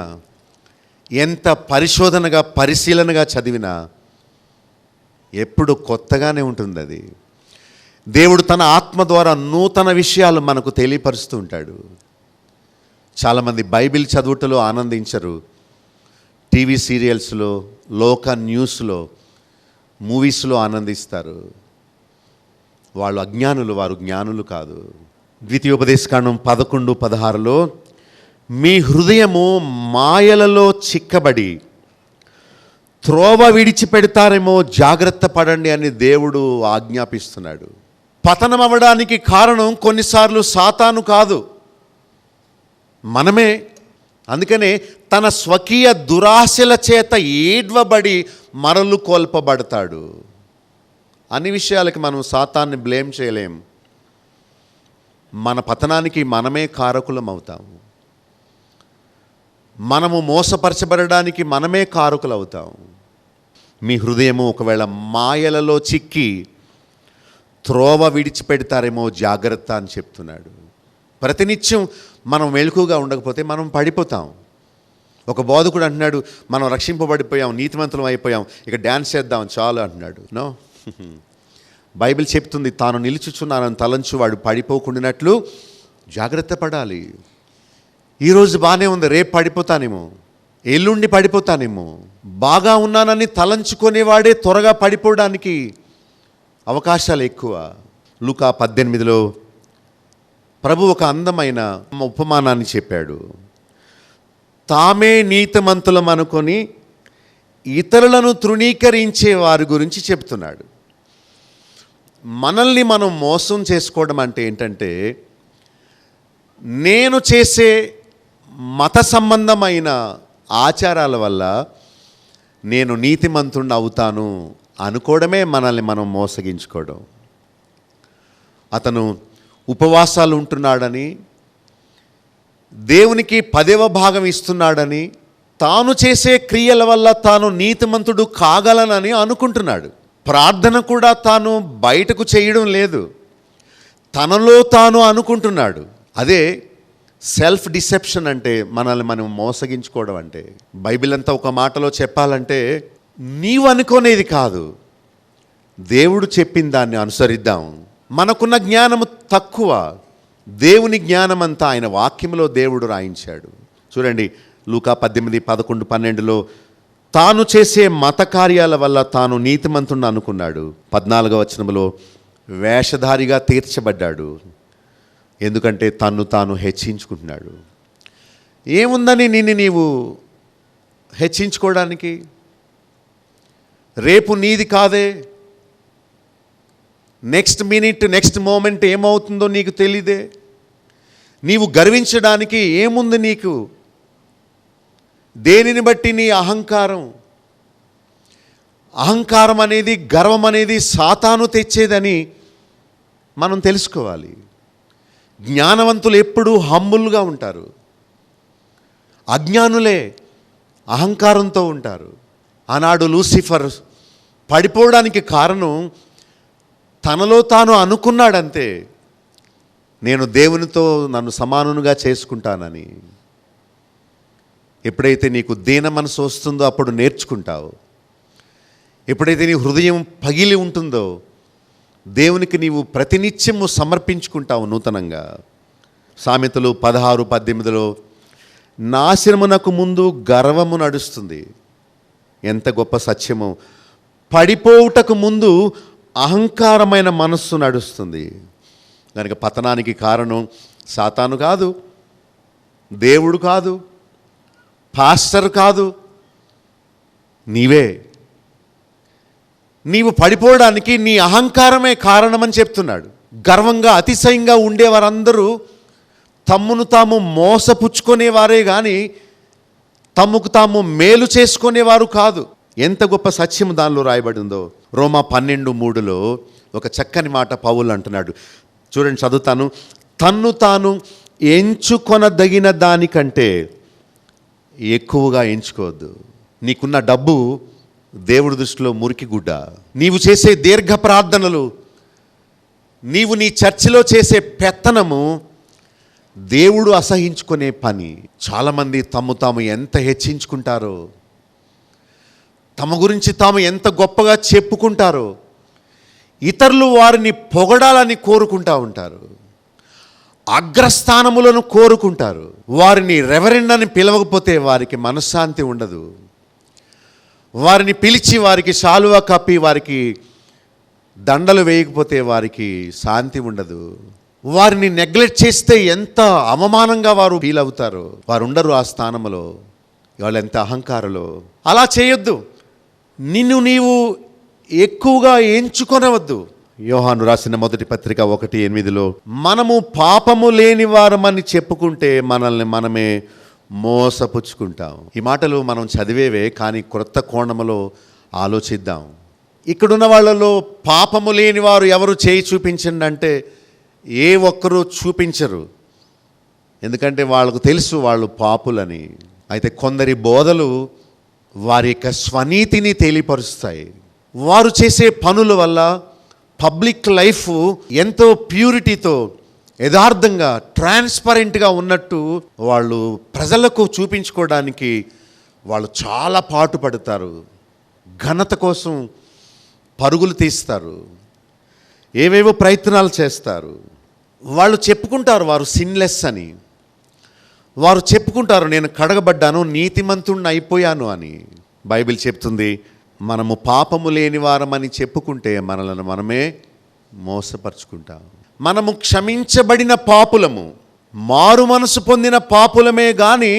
ఎంత పరిశీలనగా చదివినా ఎప్పుడు కొత్తగానే ఉంటుంది. అది దేవుడు తన ఆత్మ ద్వారా నూతన విషయాలు మనకు తెలియపరుస్తూ ఉంటాడు. చాలామంది బైబిల్ చదువుటలో ఆనందించరు, టీవీ సీరియల్స్లో, లోక న్యూస్లో, మూవీస్లో ఆనందిస్తారు. వాళ్ళు అజ్ఞానులు, వారు జ్ఞానులు కాదు. ద్వితీయోపదేశకాండం 11:16లో, మీ హృదయము మాయలలో చిక్కబడి త్రోవ విడిచిపెడతారేమో జాగ్రత్త పడండి అని దేవుడు ఆజ్ఞాపిస్తున్నాడు. పతనం అవ్వడానికి కారణం కొన్నిసార్లు సాతాను కాదు, మనమే. అందుకనే తన స్వకీయ దురాశల చేత ఏడ్వబడి మరలు కోల్పబడతాడు. అన్ని విషయాలకి మనం సాతాన్ని బ్లేమ్ చేయలేం. మన పతనానికి మనమే కారకులం అవుతాము. మనము మోసపరచబడడానికి మనమే కారకులు అవుతాం. మీ హృదయము ఒకవేళ మాయలలో చిక్కి త్రోవ విడిచిపెడతారేమో జాగ్రత్త అని చెప్తున్నాడు. ప్రతినిత్యం మనం మెలకుగా ఉండకపోతే మనం పడిపోతాం. ఒక బోధకుడు అంటున్నాడు, మనం రక్షింపబడిపోయాం, నీతిమంతులం అయిపోయాం, ఇక డ్యాన్స్ చేద్దాం చాలు అంటున్నాడు. నో, బైబిల్ చెప్తుంది, తాను నిలుచుచున్నానని తలంచు వాడు పడిపోకుండానట్లు జాగ్రత్త పడాలి. ఈరోజు బాగానే ఉంది, రేపు పడిపోతానేమో, ఎల్లుండి పడిపోతానేమో. బాగా ఉన్నానని తలంచుకునేవాడే త్వరగా పడిపోవడానికి అవకాశాలు ఎక్కువ. లూకా 18లో ప్రభు ఒక అందమైన ఉపమానాన్ని చెప్పాడు. తామే నీతిమంతులం అనుకొని ఇతరులను తృణీకరించే వారి గురించి చెప్తున్నాడు. మనల్ని మనం మోసం చేసుకోవడం అంటే ఏంటంటే, నేను చేసే మత సంబంధమైన ఆచారాల వల్ల నేను నీతిమంతుడిని అవుతాను అనుకోవడమే మనల్ని మనం మోసగించుకోవడం. అతను ఉపవాసాలు ఉంటున్నాడని, దేవునికి 10వ భాగం ఇస్తున్నాడని, తాను చేసే క్రియల వల్ల తాను నీతిమంతుడు కాగలనని అనుకుంటున్నాడు. ప్రార్థన కూడా తాను బయటకు చేయడం లేదు, తనలో తాను అనుకుంటున్నాడు. అదే సెల్ఫ్ డిసెప్షన్ అంటే, మనల్ని మనం మోసగించుకోవడం అంటే. బైబిల్ అంతా ఒక మాటలో చెప్పాలంటే, నీవు అనుకోనేది కాదు, దేవుడు చెప్పిన దాన్ని అనుసరిద్దాం. మనకున్న జ్ఞానము తక్కువ, దేవుని జ్ఞానమంతా ఆయన వాక్యంలో దేవుడు రాయించాడు. చూడండి, లూకా 18, 11, 12లో తాను చేసే మత కార్యాల వల్ల తాను నీతిమంతుడిని అనుకున్నాడు. 14వ వచనంలో వేషధారిగా తీర్చబడ్డాడు, ఎందుకంటే తన్ను తాను హెచ్చించుకుంటున్నాడు. ఏముందని నిన్ను నీవు హెచ్చించుకోవడానికి? రేపు నీది కాదే, నెక్స్ట్ మినిట్ నెక్స్ట్ మూమెంట్ ఏమవుతుందో నీకు తెలీదే. నీవు గర్వించడానికి ఏముంది నీకు? దేనిని బట్టి నీ అహంకారం? అహంకారం అనేది, గర్వం అనేది సాతాను తెచ్చేదని మనం తెలుసుకోవాలి. జ్ఞానవంతులు ఎప్పుడూ హంబుల్గా ఉంటారు, అజ్ఞానులే అహంకారంతో ఉంటారు. ఆనాడు లూసిఫర్ పడిపోవడానికి కారణం తనలో తాను అనుకున్నాడంతే, నేను దేవునితో నన్ను సమానునిగా చేసుకుంటానని. ఎప్పుడైతే నీకు దీన మనసు వస్తుందో అప్పుడు నేర్చుకుంటావు. ఎప్పుడైతే నీ హృదయం పగిలి ఉంటుందో దేవునికి నీవు ప్రతినిత్యము సమర్పించుకుంటావు నూతనంగా. సామెతలు 16, 18లో నాశనమునకు ముందు గర్వము నడుస్తుంది. ఎంత గొప్ప సత్యమో! పడిపోవుటకు ముందు అహంకారమైన మనస్సు నడుస్తుంది. దానికి పతనానికి కారణం సాతాను కాదు, దేవుడు కాదు, పాస్టర్ కాదు, నీవే. నీవు పడిపోవడానికి నీ అహంకారమే కారణమని చెప్తున్నాడు. గర్వంగా అతిశయంగా ఉండేవారందరూ తమ్మును తాము మోసపుచ్చుకునేవారే కానీ తమకు తాము మేలు చేసుకునేవారు కాదు. ఎంత గొప్ప సత్యం దానిలో రాయబడిందో. రోమా 12:3లో ఒక చక్కని మాట పౌలు అంటున్నాడు. చూడండి, చదువుతాను. తన్ను తాను ఎంచుకొనదగిన దానికంటే ఎక్కువగా ఎంచుకోవద్దు. నీకున్న డబ్బు దేవుడి దృష్టిలో మురికి గుడ్డ. నీవు చేసే దీర్ఘ ప్రార్థనలు, నీవు నీ చర్చిలో చేసే పెత్తనము దేవుడు అసహించుకునే పని. చాలామంది తమ్ము తాము ఎంత హెచ్చించుకుంటారో, తమ గురించి తాము ఎంత గొప్పగా చెప్పుకుంటారో, ఇతరులు వారిని పొగడాలని కోరుకుంటూ ఉంటారు, అగ్రస్థానములను కోరుకుంటారు. వారిని రెవరెండ్ అని పిలవకపోతే వారికి మనశ్శాంతి ఉండదు. వారిని పిలిచి వారికి శాలువా కప్పి వారికి దండలు వేయకపోతే వారికి శాంతి ఉండదు. వారిని నెగ్లెక్ట్ చేస్తే ఎంత అవమానంగా వారు ఫీల్ అవుతారు. వారు ఉండరు ఆ స్థానంలో. వాళ్ళు ఎంత అహంకారులో. అలా చేయొద్దు. నిన్ను నీవు ఎక్కువగా ఎంచుకొనవద్దు. యోహాను రాసిన మొదటి పత్రిక 1:8లో మనము పాపము లేని వారమని చెప్పుకుంటే మనల్ని మనమే మోసపుచ్చుకుంటాం. ఈ మాటలు మనం చదివేవే, కానీ క్రొత్త కోణములో ఆలోచిద్దాం. ఇక్కడున్న వాళ్ళలో పాపము లేని వారు ఎవరు చేయి చూపించండి అంటే ఏ ఒక్కరూ చూపించరు. ఎందుకంటే వాళ్ళకు తెలుసు వాళ్ళు పాపులని. అయితే కొందరి బోధలు వారి యొక్క స్వనీతిని తెలియపరుస్తాయి. వారు చేసే పనుల వల్ల పబ్లిక్ లైఫ్ ఎంతో ప్యూరిటీతో, యథార్థంగా, ట్రాన్స్పరెంట్గా ఉన్నట్టు వాళ్ళు ప్రజలకు చూపించుకోవడానికి వాళ్ళు చాలా పాటుపడతారు. ఘనత కోసం పరుగులు తీస్తారు, ఏవేవో ప్రయత్నాలు చేస్తారు. వాళ్ళు చెప్పుకుంటారు వారు సిన్లెస్ అని. వారు చెప్పుకుంటారు నేను కడగబడ్డాను, నీతిమంతుణ్ణి అయిపోయాను అని. బైబిల్ చెప్తుంది మనము పాపము లేని వారమని చెప్పుకుంటే మనలను మనమే మోసపరుచుకుంటాం. మనము క్షమించబడిన పాపులము, మారు మనసు పొందిన పాపులమే కానీ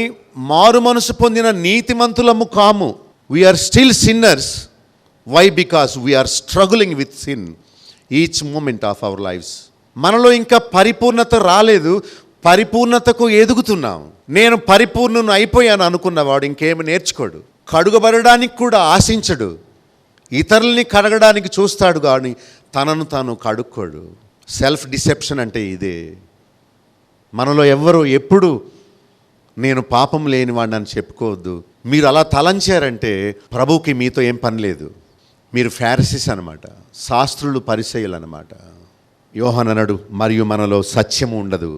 మారు మనసు పొందిన నీతిమంతులము కాము. We are still sinners. Why? Because we are struggling with sin each moment of our lives. మనలో ఇంకా పరిపూర్ణత రాలేదు, పరిపూర్ణతకు ఎదుగుతున్నాం. నేను పరిపూర్ణను అయిపోయాను అనుకున్నవాడు ఇంకేమి నేర్చుకోడు. కడుగబడడానికి కూడా ఆశించడు. ఇతరుల్ని కడగడానికి చూస్తాడు కానీ తనను తాను కడుక్కోడు. సెల్ఫ్ డిసెప్షన్ అంటే ఇదే. మనలో ఎవ్వరు ఎప్పుడు నేను పాపం లేనివాడిని అని చెప్పుకోవద్దు. మీరు అలా తలంచారంటే ప్రభువుకి మీతో ఏం పని లేదు. మీరు ఫారిసీస్ అన్నమాట, శాస్త్రులు, పరిసయ్యులు అన్నమాట. యోహాను అన్నాడు, మరియు మనలో సత్యము ఉండదు,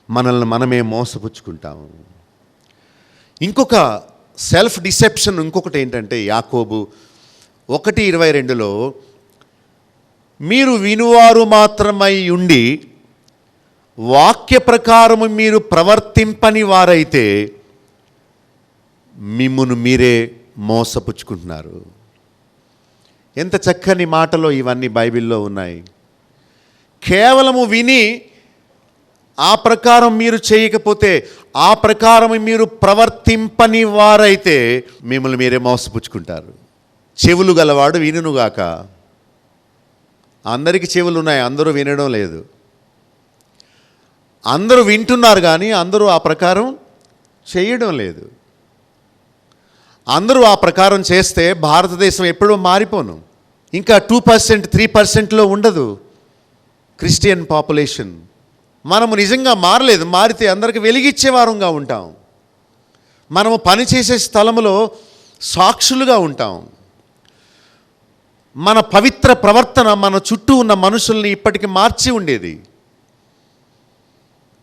మనల్ని మనమే మోసపుచ్చుకుంటాము. ఇంకొక సెల్ఫ్ డిసెప్షన్ ఇంకొకటి ఏంటంటే యాకోబు 1:22 మీరు వినువారు మాత్రమై ఉండి వాక్య ప్రకారము మీరు ప్రవర్తింపని వారైతే మిమ్మును మీరే మోసపుచ్చుకుంటున్నారు. ఎంత చక్కని మాటలో ఇవన్నీ బైబిల్లో ఉన్నాయి. కేవలము విని ఆ ప్రకారం మీరు చేయకపోతే, ఆ ప్రకారం మీరు ప్రవర్తింపని వారైతే మిమ్మల్ని మీరే మోసపుచ్చుకుంటారు. చెవులు గలవాడు వినుగాక. అందరికీ చెవులు ఉన్నాయి, అందరూ వినడం లేదు. అందరూ వింటున్నారు కానీ అందరూ ఆ ప్రకారం చేయడం లేదు. అందరూ ఆ ప్రకారం చేస్తే భారతదేశం ఎప్పుడూ మారిపోను. ఇంకా 2%, 3%లో ఉండదు క్రిస్టియన్ పాపులేషన్. మనము నిజంగా మారలేదు. మారితే అందరికి వెలిగిచ్చే వారంగా ఉంటాం. మనము పనిచేసే స్థలములో సాక్షులుగా ఉంటాం. మన పవిత్ర ప్రవర్తన మన చుట్టూ ఉన్న మనుషుల్ని ఇప్పటికీ మార్చి ఉండేది.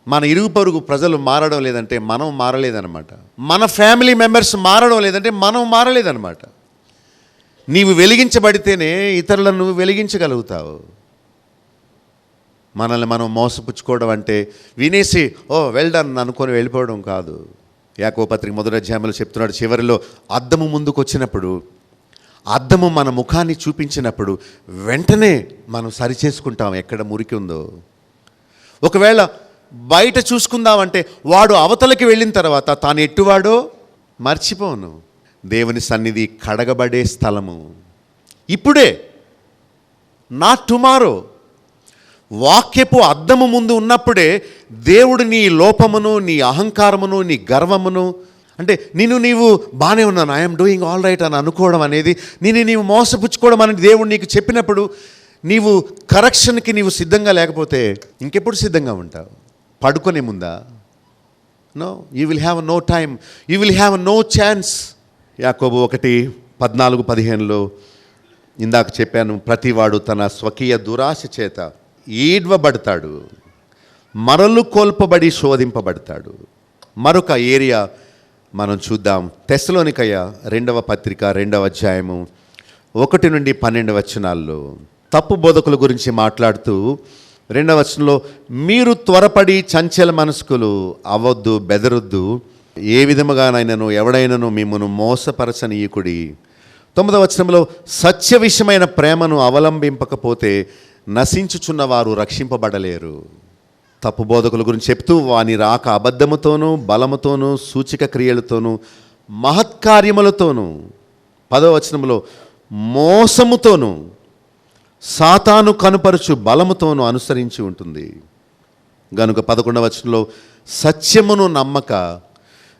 మన ఇరుగు పొరుగు ప్రజలు మారడం లేదంటే మనం మారలేదన్నమాట. మన ఫ్యామిలీ మెంబర్స్ మారడం లేదంటే మనం మారలేదన్నమాట. నీవు వెలిగించబడితేనే ఇతరులను నువ్వు వెలిగించగలుగుతావు. మనల్ని మనం మోసపుచ్చుకోవడం అంటే వినేసి వెల్ డన్ అనుకొని వెళ్ళిపోవడం కాదు. యాకోబు పత్రిక 1వ అధ్యాయంలో చెప్తున్నాడు, చివరిలో అద్దము ముందుకు వచ్చినప్పుడు, అద్దము మన ముఖాన్ని చూపించినప్పుడు వెంటనే మనం సరిచేసుకుంటాం ఎక్కడ మురికి ఉందో. ఒకవేళ బయట చూసుకుందామంటే వాడు అవతలకి వెళ్ళిన తర్వాత తాను ఎట్టువాడో మర్చిపోను. దేవుని సన్నిధి కడగబడే స్థలము ఇప్పుడే, నాట్ టుమారో. వాక్యపు అద్దము ముందు ఉన్నప్పుడే దేవుడు నీ లోపమును, నీ అహంకారమును, నీ గర్వమును, అంటే నీవు బాగానే ఉన్నాను, ఐఎమ్ డూయింగ్ ఆల్ రైట్ అని అనుకోవడం అనేది, నీవు మోసపుచ్చుకోవడం అనేది దేవుడు నీకు చెప్పినప్పుడు నీవు కరెక్షన్కి నీవు సిద్ధంగా లేకపోతే ఇంకెప్పుడు సిద్ధంగా ఉంటావు? పడుకునే ముందా? No, you will have no time, you will have no chance. యాకోబు 1:14-15 ఇందాక చెప్పాను, ప్రతివాడు తన స్వకీయ దురాశ చేత ఈడ్వబడతాడు, మరలు కోల్పబడి శోధింపబడతాడు. మరొక ఏరియా మనం చూద్దాం. తెస్సలోనికయ 2వ పత్రిక 2వ అధ్యాయము 1-12 తప్పు బోధకుల గురించి మాట్లాడుతూ 2వ వచనంలో, మీరు త్వరపడి చంచల మనస్కులు అవ్వద్దు, బెదరొద్దు, ఏ విధముగానైనాను ఎవడైనాను మిమ్మను మోసపరచనీయకుడి. 9వ వచనంలో, సత్య విషయమైన ప్రేమను అవలంబింపకపోతే నశించుచున్న వారు రక్షింపబడలేరు. తప్పు బోధకుల గురించి చెప్తూ వాని రాక అబద్ధముతోనూ, బలముతోనూ, సూచిక క్రియలతోనూ, మహత్కార్యములతోనూ, 10వ వచనంలో మోసముతోనూ, సాతాను కనుపరుచు బలముతోనూ అనుసరించి ఉంటుంది. గనుక 11వ వచనంలో, సత్యమును నమ్మక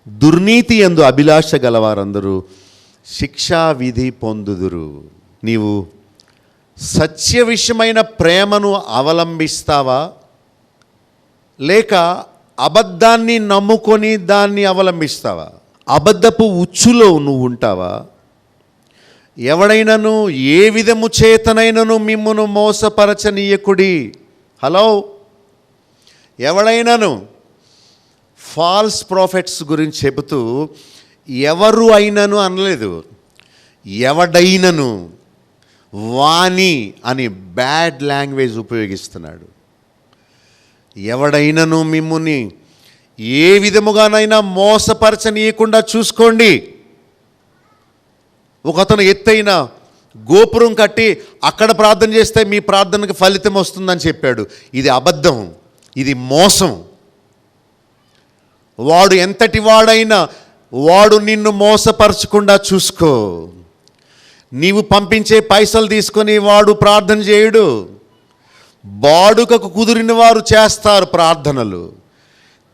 దుర్నీతి యందు అభిలాష గలవారందరూ శిక్షా విధి పొందుదురు. నీవు సత్య విషయమైన ప్రేమను అవలంబిస్తావా, లేక అబద్ధాన్ని నమ్ముకొని దాన్ని అవలంబిస్తావా? అబద్ధపు ఉచ్చులో నువ్వు ఉంటావా? ఎవడైనను ఏ విధము చేతనైనను మిమ్మును మోసపరచనీయకుడి. హలో, ఎవడైనను ఫాల్స్ ప్రాఫిట్స్ గురించి చెబుతూ ఎవరు అయినను అనలేదు, ఎవడైనను, వాణి అని బ్యాడ్ లాంగ్వేజ్ ఉపయోగిస్తున్నాడు. ఎవడైనను మిమ్ముని ఏ విధముగానైనా మోసపరచనీయకుండా చూసుకోండి. ఒకతను ఎత్తైన గోపురం కట్టి అక్కడ ప్రార్థన చేస్తే మీ ప్రార్థనకు ఫలితం వస్తుందని చెప్పాడు. ఇది అబద్ధం, ఇది మోసం. వాడు ఎంతటి వాడైనా వాడు నిన్ను మోసపరచకుండా చూసుకో. నీవు పంపించే పైసలు తీసుకొని వాడు ప్రార్థన చేయడు. బాడుకకు కుదిరిన వారు చేస్తారు ప్రార్థనలు.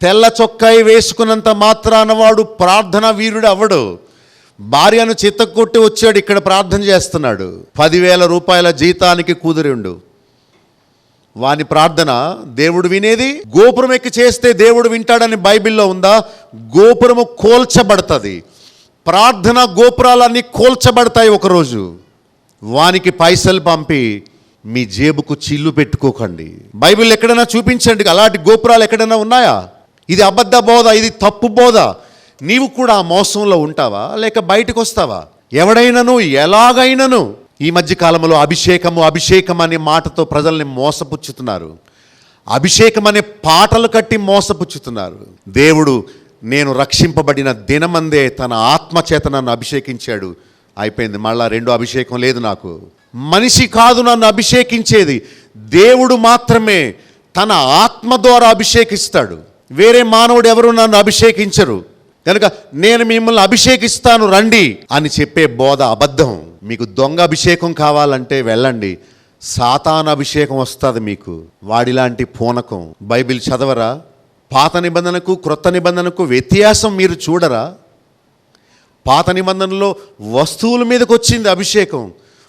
తెల్ల చొక్కాయి వేసుకున్నంత మాత్రాన వాడు ప్రార్థన వీరుడు అవడు. భార్యను చిత్తకొట్టి వచ్చాడు, ఇక్కడ ప్రార్థన చేస్తున్నాడు, 10,000 రూపాయల జీతానికి కుదిరిండు. వాని ప్రార్థన దేవుడు వినేది? గోపురం ఎక్కి చేస్తే దేవుడు వింటాడని బైబిల్లో ఉందా? గోపురము కోల్చబడుతుంది. ప్రార్థన గోపురాలన్నీ కోల్చబడతాయి ఒకరోజు. వానికి పైసలు పంపి మీ జేబుకు చిల్లు పెట్టుకోకండి. బైబిల్ ఎక్కడైనా చూపించండి, అలాంటి గోపురాలు ఎక్కడైనా ఉన్నాయా? ఇది అబద్ధ బోధ, ఇది తప్పు బోధ. నీవు కూడా ఆ మోసంలో ఉంటావా, లేక బయటకు వస్తావా? ఎవడైనను ఎలాగైనను ఈ మధ్య కాలంలో అభిషేకం అనే మాటతో ప్రజల్ని మోసపుచ్చుతున్నారు. అభిషేకం అనే పాటలు కట్టి మోసపుచ్చుతున్నారు. దేవుడు నేను రక్షింపబడిన దినమందే తన ఆత్మచేత నన్ను అభిషేకించాడు, అయిపోయింది, మళ్ళా రెండో అభిషేకం లేదు నాకు. మనిషి కాదు నన్ను అభిషేకించేది, దేవుడు మాత్రమే తన ఆత్మ ద్వారా అభిషేకిస్తాడు. వేరే మానవుడు ఎవరు నన్ను అభిషేకించరు. కనుక నేను మిమ్మల్ని అభిషేకిస్తాను రండి అని చెప్పే బోధ అబద్ధం. మీకు దొంగ అభిషేకం కావాలంటే వెళ్ళండి, సాతాను అభిషేకం వస్తుంది మీకు, వాడిలాంటి పూనకం. బైబిల్ చదవరా? పాత నిబంధనకు క్రొత్త నిబంధనకు వ్యత్యాసం మీరు చూడరా? పాత నిబంధనలో వస్తువుల మీదకి వచ్చింది అభిషేకం,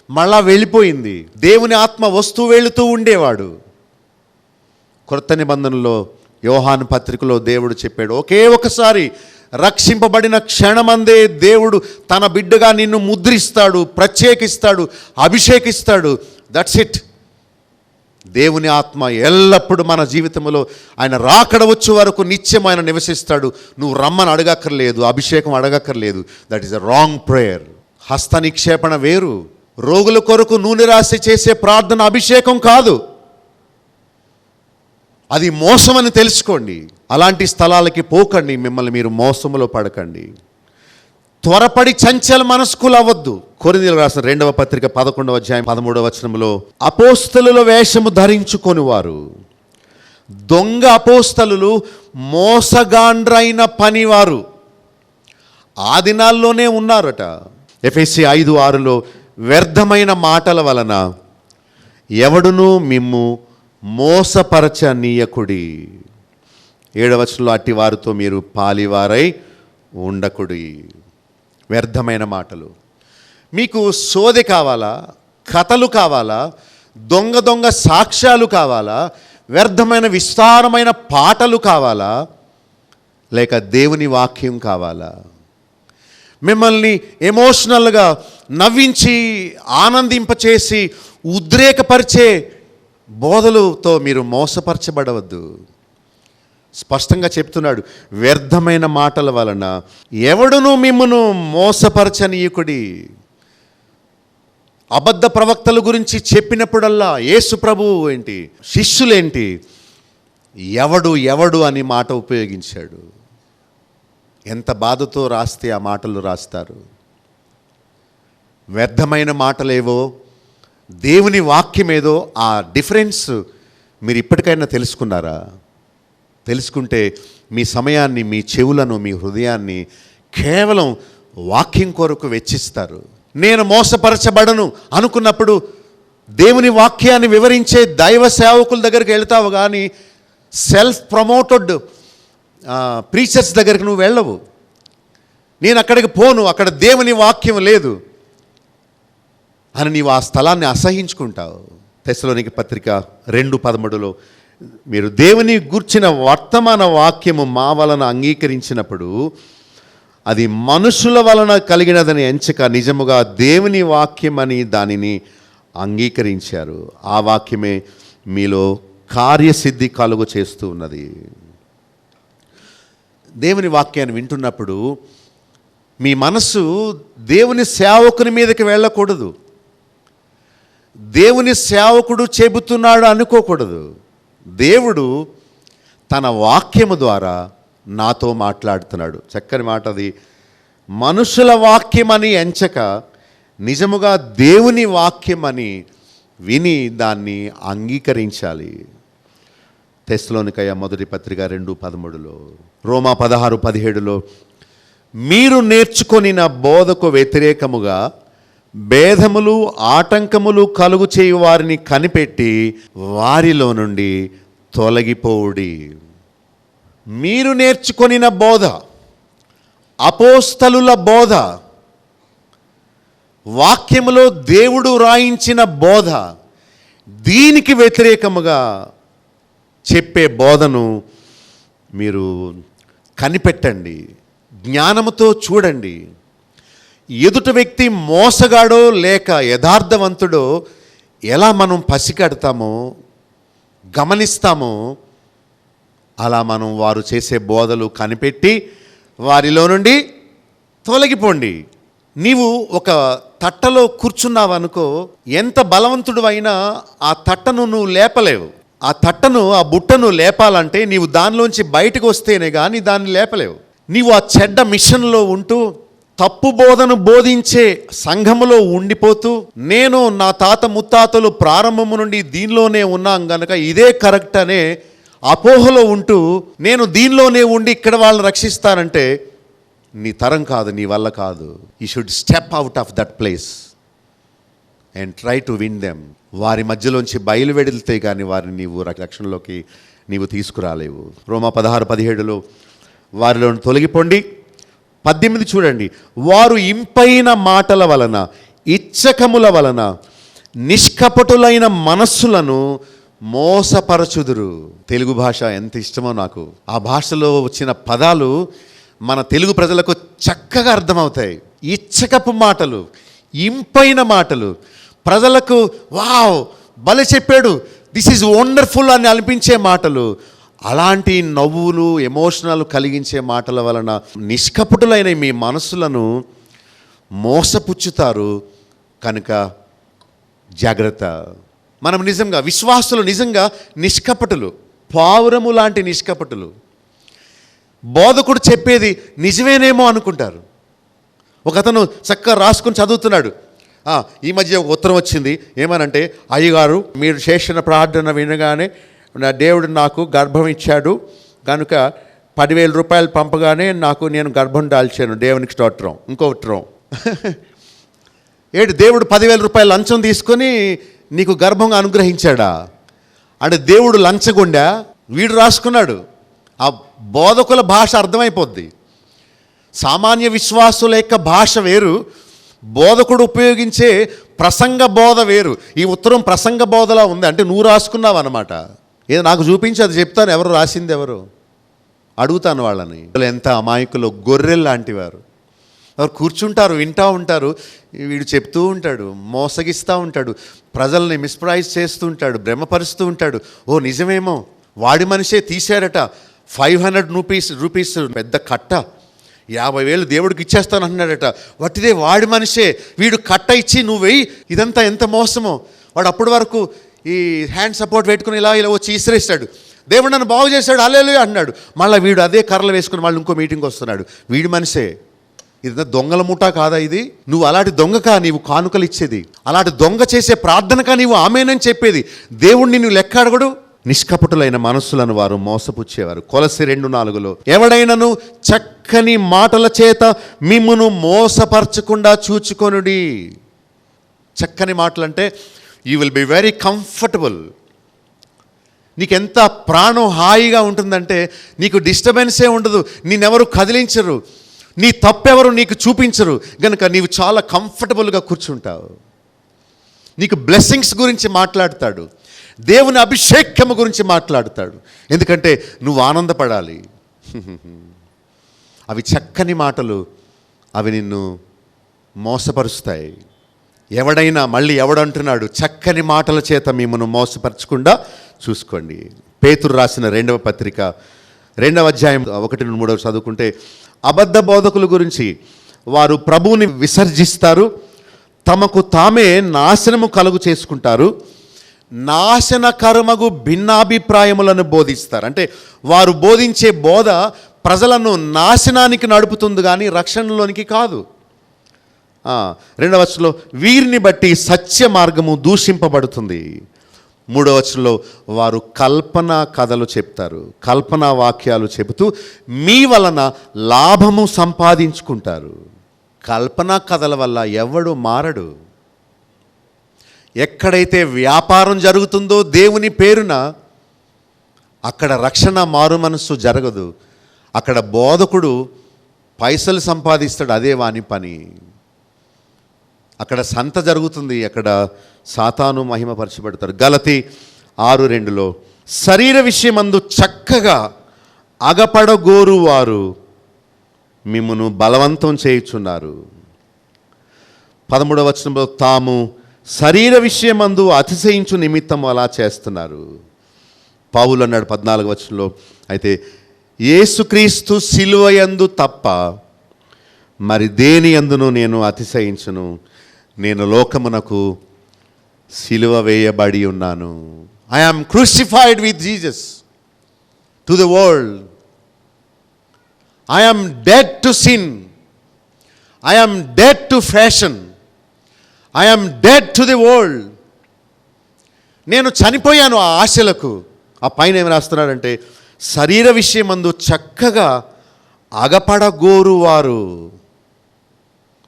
మళ్ళా వెళ్ళిపోయింది. దేవుని ఆత్మ వస్తువు వెళుతూ ఉండేవాడు. క్రొత్త నిబంధనలో యోహాను పత్రికలో దేవుడు చెప్పాడు, ఒకే ఒకసారి రక్షింపబడిన క్షణమందే దేవుడు తన బిడ్డగా నిన్ను ముద్రిస్తాడు, ప్రత్యేకిస్తాడు, అభిషేకిస్తాడు. That's it. దేవుని ఆత్మ ఎల్లప్పుడూ మన జీవితంలో ఆయన రాకడ వచ్చే వరకు నిత్యం ఆయన నివసిస్తాడు. నువ్వు రమ్మని అడగక్కర్లేదు, అభిషేకం అడగక్కర్లేదు. That is a wrong prayer. హస్త నిక్షేపణ వేరు. రోగుల కొరకు నూనె రాసి చేసే ప్రార్థన అభిషేకం కాదు, అది మోసం అని తెలుసుకోండి. అలాంటి స్థలాలకి పోకండి, మిమ్మల్ని మీరు మోసములో పడకండి. త్వరపడి చంచల మనస్కులు అవ్వద్దు. కొరింథీయులకు రాసిన 2వ పత్రిక 11వ అధ్యాయం 13వ వచనంలో అపోస్తలుల వేషము ధరించుకొని వారు, దొంగ అపోస్తలులు, మోసగాండ్రైన పనివారు ఆ దినాల్లోనే ఉన్నారట. ఎఫెసీ 5:6లో వ్యర్థమైన మాటల వలన ఎవడునూ మిమ్ము మోసపరచనీయకుడి. 7వ వచనంలో అట్టి వారితో మీరు పాలివారై ఉండకుడి. వ్యర్థమైన మాటలు. మీకు సోదె కావాలా, కథలు కావాలా, దొంగ సాక్ష్యాలు కావాలా, వ్యర్థమైన విస్తారమైన పాటలు కావాలా, లేక దేవుని వాక్యం కావాలా? మిమ్మల్ని ఎమోషనల్గా నవ్వించి ఆనందింపచేసి ఉద్రేకపరిచే బోధలతో మీరు మోసపరచబడవద్దు. స్పష్టంగా చెప్తున్నాడు, వ్యర్థమైన మాటల వలన ఎవడును మిమ్మును మోసపరచనీయకుడి. అబద్ధ ప్రవక్తల గురించి చెప్పినప్పుడల్లా యేసు ప్రభువు ఏంటి, శిష్యులేంటి, ఎవడు అని మాట ఉపయోగించాడు. ఎంత బాధతో రాస్తే ఆ మాటలు రాస్తారు. వ్యర్థమైన మాటలేవో దేవుని వాక్యమేదో, ఆ డిఫరెన్స్ మీరు ఇప్పటికైనా తెలుసుకున్నారా? తెలుసుకుంటే మీ సమయాన్ని, మీ చెవులను, మీ హృదయాన్ని కేవలం వాక్యం కొరకు వెచ్చిస్తారు. నేను మోసపరచబడను అనుకున్నప్పుడు దేవుని వాక్యాన్ని వివరించే దైవ సేవకుల దగ్గరికి వెళ్తావు, కానీ సెల్ఫ్ ప్రమోటెడ్ ప్రీచర్స్ దగ్గరికి నువ్వు వెళ్ళవు. నేను అక్కడికి పోను, అక్కడ దేవుని వాక్యం లేదు. అని నీవు ఆ స్థలాన్ని అసహించుకుంటావు. తెస్సలోనికి పత్రిక 2:13 మీరు దేవుని గూర్చిన వర్తమాన వాక్యము మా వలన అంగీకరించినప్పుడు అది మనుషుల వలన కలిగినదని ఎంచక నిజముగా దేవుని వాక్యమని దానిని అంగీకరించారు. ఆ వాక్యమే మీలో కార్యసిద్ధి కలుగు చేస్తూ ఉన్నది. దేవుని వాక్యాన్ని వింటున్నప్పుడు మీ మనసు దేవుని సేవకుని మీదకి వెళ్ళకూడదు. దేవుని సేవకుడు చెబుతున్నాడు అనుకోకూడదు. దేవుడు తన వాక్యము ద్వారా నాతో మాట్లాడుతున్నాడు. చక్కని మాట అది. మనుషుల వాక్యమని ఎంచక నిజముగా దేవుని వాక్యమని విని దాన్ని అంగీకరించాలి. తెస్సలోనికయ మొదటి పత్రిక 2:13, రోమా 16:17 మీరు నేర్చుకొనిన బోధకు వ్యతిరేకముగా భేదములు ఆటంకములు కలుగు చేయు వారిని కనిపెట్టి వారిలో నుండి తొలగిపోవుడి. మీరు నేర్చుకొనిన బోధ, అపోస్తలుల బోధ, వాక్యములో దేవుడు రాయించిన బోధ, దీనికి వ్యతిరేకముగా చెప్పే బోధను మీరు కనిపెట్టండి, జ్ఞానముతో చూడండి. ఎదుటి వ్యక్తి మోసగాడో లేక యథార్థవంతుడో ఎలా మనం పసిగడతామో గమనిస్తామో అలా మనం వారు చేసే బోధలు కనిపెట్టి వారిలో నుండి తొలగిపోండి. నీవు ఒక తట్టలో కూర్చున్నావనుకో, ఎంత బలవంతుడు అయినా ఆ తట్టను నువ్వు లేపలేవు. ఆ తట్టను, ఆ బుట్టను లేపాలంటే నీవు దానిలోంచి బయటకు వస్తేనే కానీ దాన్ని లేపలేవు. నీవు ఆ చెడ్డ మిషన్లో ఉంటూ తప్పు బోధను బోధించే సంఘములో ఉండిపోతూ, నేను నా తాత ముత్తాతలు ప్రారంభము నుండి దీనిలోనే ఉన్నాం గనక ఇదే కరెక్ట్ అనే అపోహలో ఉంటూ నేను దీనిలోనే ఉండి ఇక్కడ వాళ్ళని రక్షిస్తానంటే నీ తరం కాదు, నీ వల్ల కాదు. You should step out of that place and try to win them. వారి మధ్యలోంచి బయలువెడితే కానీ వారిని నీవు రక్షణలోకి నీవు తీసుకురాలేవు. రోమా 16:17 వారిలో తొలగిపోండి. 18 చూడండి, వారు ఇంపైన మాటల వలన ఇచ్చకముల వలన నిష్కపటులైన మనస్సులను మోసపరచుదురు. తెలుగు భాష ఎంత ఇష్టమో నాకు. ఆ భాషలో వచ్చిన పదాలు మన తెలుగు ప్రజలకు చక్కగా అర్థమవుతాయి. ఇచ్చకపు మాటలు, ఇంపైన మాటలు, ప్రజలకు వావ్ భలే చెప్పాడు, దిస్ ఈజ్ వండర్ఫుల్ అని అనిపించే మాటలు, అలాంటి నవ్వులు ఎమోషనల్ కలిగించే మాటల వలన నిష్కపటులైన మీ మనస్సులను మోసపుచ్చుతారు. కనుక జాగ్రత్త. మనం నిజంగా విశ్వాసులు నిజంగా నిష్కపటులు, పావురము లాంటి నిష్కపటులు. బోధకుడు చెప్పేది నిజమేనేమో అనుకుంటారు. ఒకతను చక్కగా రాసుకుని చదువుతున్నాడు. ఈ మధ్య ఒక ఉత్తరం వచ్చింది, ఏమనంటే, అయ్యగారు మీరు చేసిన ప్రార్థన వినగానే నా దేవుడు నాకు గర్భం ఇచ్చాడు కనుక 10,000 రూపాయలు పంపగానే నేను గర్భం దాల్చాను, దేవునికి స్తోత్రం. ఇంకో ఉత్తరం, ఏడు దేవుడు 10,000 రూపాయలు లంచం తీసుకొని నీకు గర్భంగా అనుగ్రహించాడా అంటే దేవుడు లంచగొండా? వీడు రాసుకున్నాడు. ఆ బోధకుల భాష అర్థమైపోద్ది. సామాన్య విశ్వాసుల యొక్క భాష వేరు, బోధకుడు ఉపయోగించే ప్రసంగ బోధ వేరు. ఈ ఉత్తరం ప్రసంగ బోధలా ఉంది. అంటే నువ్వు రాసుకున్నావు అన్నమాట. ఏదో నాకు చూపించి అది చెప్తాను, ఎవరు రాసింది ఎవరు అడుగుతాను వాళ్ళని. ఎంత అమాయకులు, గొర్రెలు లాంటి వారు. వారు కూర్చుంటారు, వింటూ ఉంటారు, వీడు చెప్తూ ఉంటాడు, మోసగిస్తూ ఉంటాడు, ప్రజల్ని మిస్ప్రైజ్ చేస్తూ ఉంటాడు, భ్రమపరుస్తూ ఉంటాడు. ఓ నిజమేమో, వాడి మనిషే తీశారట 500 రూపీస్ పెద్ద కట్ట, 50,000 దేవుడికి ఇచ్చేస్తానంటున్నాడట. వట్టిదే వాడి మనిషే, వీడు కట్ట ఇచ్చి నువ్వు వెయ్యి. ఇదంతా ఎంత మోసమో. వాడు అప్పటి వరకు ఈ హ్యాండ్ సపోర్ట్ పెట్టుకుని ఇలా వచ్చి ఇసిరేస్తాడు, దేవుడు నన్ను బాగు చేశాడు హల్లెలూయా అన్నాడు. మళ్ళీ వీడు అదే కర్రలు వేసుకుని మళ్ళీ ఇంకో మీటింగ్కి వస్తున్నాడు. వీడి మనిషే. ఇది దొంగల ముఠా కాదా ఇది? నువ్వు అలాంటి దొంగకా నీవు కానుకలు ఇచ్చేది? అలాంటి దొంగ చేసే ప్రార్థనకా నీవు ఆమేనని చెప్పేది? దేవుడు నిన్ను లెక్క అడగడు. నిష్కపటులైన మనస్సులను వారు మోసపుచ్చేవారు. కొలస్సీ 2:4 ఎవడైనను చక్కని మాటల చేత మిమ్మును మోసపరచకుండా చూచుకొనుడి. చక్కని మాటలు అంటే you will be very comfortable. నీకెంత ప్రాణం హాయిగా ఉంటుందంటే నీకు డిస్టర్బెన్సే ఉండదు, నిన్నెవరు కదిలించరు, నీ తప్పెవరు నీకు చూపించరు, గనుక నీవు చాలా కంఫర్టబుల్గా కూర్చుంటావు. నీకు బ్లెస్సింగ్స్ గురించి మాట్లాడతాడు, దేవుని అభిషేకము గురించి మాట్లాడతాడు. ఎందుకంటే నువ్వు ఆనందపడాలి. అవి చక్కని మాటలు, అవి నిన్ను మోసపరుస్తాయి. ఎవడైనా మళ్ళీ ఎవడంటున్నాడు, చక్కని మాటల చేత మిమ్మల్ని మోసపరచకుండా చూసుకోండి. పేతురు రాసిన 2వ పత్రిక 2వ అధ్యాయం 1-3 చదువుకుంటే, అబద్ధ బోధకుల గురించి వారు ప్రభువుని విసర్జిస్తారు, తమకు తామే నాశనము కలుగు చేసుకుంటారు, నాశనకరమగు భిన్నాభిప్రాయములను బోధిస్తారు. అంటే వారు బోధించే బోధ ప్రజలను నాశనానికి నడుపుతుంది కానీ రక్షణలోనికి కాదు. 2వ వచనంలో వీరిని బట్టి సత్య మార్గము దూషింపబడుతుంది. 3వ వచనంలో వారు కల్పన కథలు చెప్తారు, కల్పనా వాక్యాలు చెబుతూ మీ వలన లాభము సంపాదించుకుంటారు. కల్పనా కథల వల్ల ఎవడు మారడు. ఎక్కడైతే వ్యాపారం జరుగుతుందో దేవుని పేరున, అక్కడ రక్షణ మారు మనస్సు జరగదు. అక్కడ బోధకుడు పైసలు సంపాదిస్తాడు, అదే వాని పని. అక్కడ సంత జరుగుతుంది, అక్కడ సాతాను మహిమపరచబడతారు. గలతీ 6:2 శరీర విషయమందు చక్కగా అగపడగోరు వారు మిమ్మును బలవంతం చేయుచున్నారు. 13వ వచనంలో తాము శరీర విషయమందు అతిశయించు నిమిత్తం అలా చేస్తున్నారు. పౌలు అన్నాడు 14వ వచనంలో, అయితే యేసుక్రీస్తు సిలువయందు తప్ప మరి దేని యందును నేను అతిశయించును, నేను లోకమునకు సిలువ వేయబడి ఉన్నాను. I am crucified with Jesus to the world. I am dead to sin. I am dead to fashion. I am dead to the world. నేను చనిపోయాను ఆ ఆశలకు. ఆ పైన ఏమి రాస్తున్నాడంటే, శరీర విషయమందు చక్కగా అగపడగోరు వారు,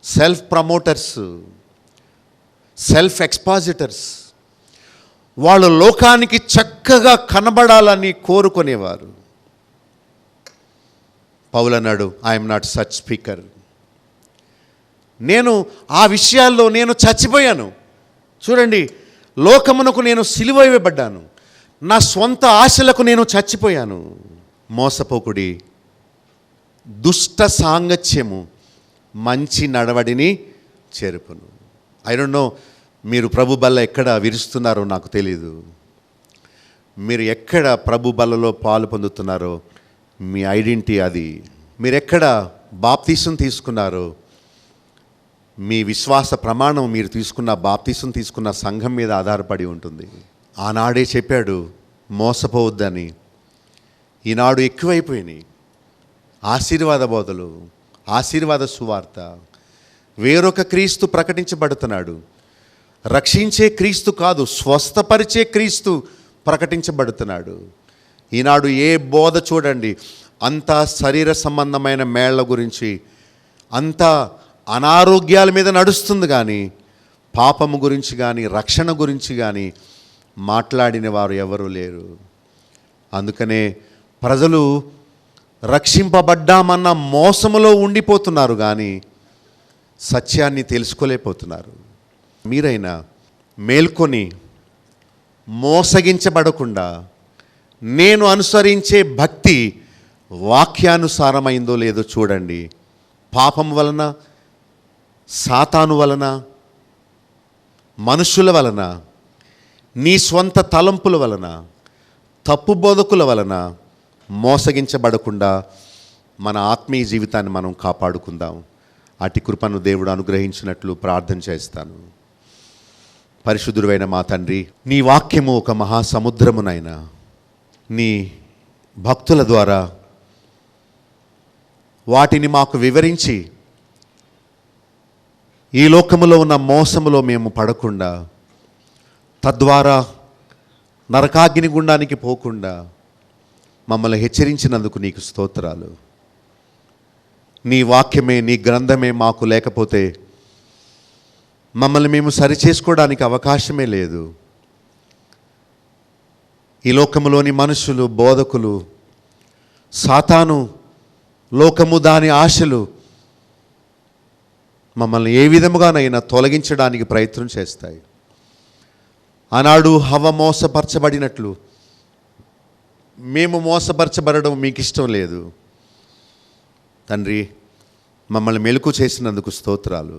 సెల్ఫ్ ప్రమోటర్స్, సెల్ఫ్ ఎక్స్పాజిటర్స్, వాళ్ళు లోకానికి చక్కగా కనబడాలని కోరుకునేవారు. పౌలు అన్నాడు, ఐఎమ్ నాట్ సచ్ స్పీకర్. నేను ఆ విషయాల్లో నేను చచ్చిపోయాను. చూడండి, లోకమునకు నేను సిలువ వేయబడ్డాను, నా స్వంత ఆశలకు నేను చచ్చిపోయాను. మోసపోకుడి, దుష్ట సాంగత్యము మంచి నడవడిని చేరుపును. ఐ డోంట్ నో మీరు ప్రభు బల్ల ఎక్కడ విరుస్తున్నారో నాకు తెలీదు. మీరు ఎక్కడ ప్రభు బల్లలో పాలు పొందుతున్నారో మీ ఐడెంటిటీ అది. మీరు ఎక్కడ బాప్తీసం తీసుకున్నారో మీ విశ్వాస ప్రమాణం, మీరు తీసుకున్న బాప్తీసం తీసుకున్న సంఘం మీద ఆధారపడి ఉంటుంది. ఆనాడే చెప్పాడు మోసపోవద్దని. ఈనాడు ఎక్కువైపోయినాయి ఆశీర్వాద బోధలు, ఆశీర్వాద సువార్త. వేరొక క్రీస్తు ప్రకటించబడుతున్నాడు. రక్షించే క్రీస్తు కాదు, స్వస్థపరిచే క్రీస్తు ప్రకటించబడుతున్నాడు. ఈనాడు ఏ బోధ చూడండి, అంతా శరీర సంబంధమైన మేళ్ల గురించి, అంతా అనారోగ్యాల మీద నడుస్తుంది కానీ పాపము గురించి కానీ రక్షణ గురించి కానీ మాట్లాడిన వారు ఎవరూ లేరు. అందుకనే ప్రజలు రక్షింపబడ్డామన్న మోసములో ఉండిపోతున్నారు కానీ సత్యాన్ని తెలుసుకోలేకపోతున్నారు. మీరైనా మేల్కొని మోసగించబడకుండా నేను అనుసరించే భక్తి వాక్యానుసారమైందో లేదో చూడండి. పాపం వలన, సాతాను వలన, మనుషుల వలన, నీ స్వంత తలంపుల వలన, తప్పు బోధకుల వలన మోసగించబడకుండా మన ఆత్మీయ జీవితాన్ని మనం కాపాడుకుందాం. అటు కృపను దేవుడు అనుగ్రహించినట్లు ప్రార్థన చేస్తాను. పరిశుద్ధుడైన మా తండ్రి, నీ వాక్యము ఒక మహాసముద్రమునైనా నీ భక్తుల ద్వారా వాటిని మాకు వివరించి ఈ లోకములో ఉన్న మోసములో మేము పడకుండా, తద్వారా నరకాగ్ని గుండానికి పోకుండా మమ్మల్ని హెచ్చరించినందుకు నీకు స్తోత్రాలు. నీ వాక్యమే, నీ గ్రంథమే మాకు లేకపోతే మమ్మల్ని మేము సరిచేసుకోవడానికి అవకాశమే లేదు. ఈ లోకములోని మనుషులు, బోధకులు, సాతాను, లోకము దాని ఆశలు మమ్మల్ని ఏ విధముగానైనా తొలగించడానికి ప్రయత్నం చేస్తాయి. ఆనాడు హవ్వ మోసపరచబడినట్లు మేము మోసపరచబడడం మీకు ఇష్టం లేదు తండ్రి. మమ్మల్ని మెలుకు చేసినందుకు స్తోత్రాలు.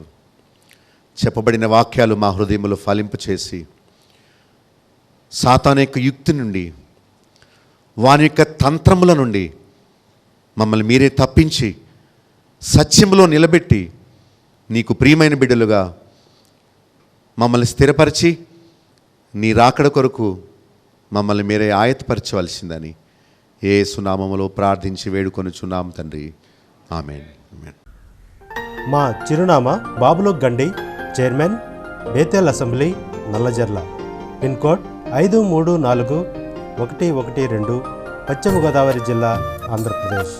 చెప్పబడిన వాక్యాలు మా హృదయంలో ఫలింపు చేసి సాతాను యొక్క యుక్తి నుండి, వాని యొక్క తంత్రముల నుండి మమ్మల్ని మీరే తప్పించి సత్యంలో నిలబెట్టి నీకు ప్రియమైన బిడ్డలుగా మమ్మల్ని స్థిరపరిచి నీ రాకడ కొరకు మమ్మల్ని మీరే ఆయత్తపరచవలసిందని యేసు నామములో ప్రార్థించి వేడుకొనుచున్నాం తండ్రి. ఆమేన్. మా చిరునామా బాబులోక్ గండి, chairman, Bethel assembly, Nallajerla. Pin code 534112, పశ్చిమ గోదావరి జిల్లా, ఆంధ్రప్రదేశ్.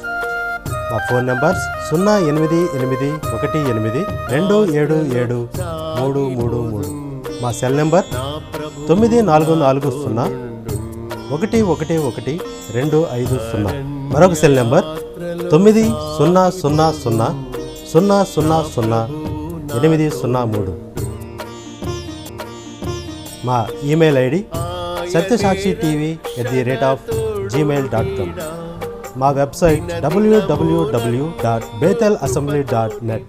మా ఫోన్ నంబర్స్ 088818277333. మా సెల్ నెంబర్ 9440111250. మరొక సెల్ నెంబర్ 9000000803. మా ఈమెయిల్ ఐడి satysakshiTV@gmail.com. మా వెబ్సైట్ www.bethelassembly.net.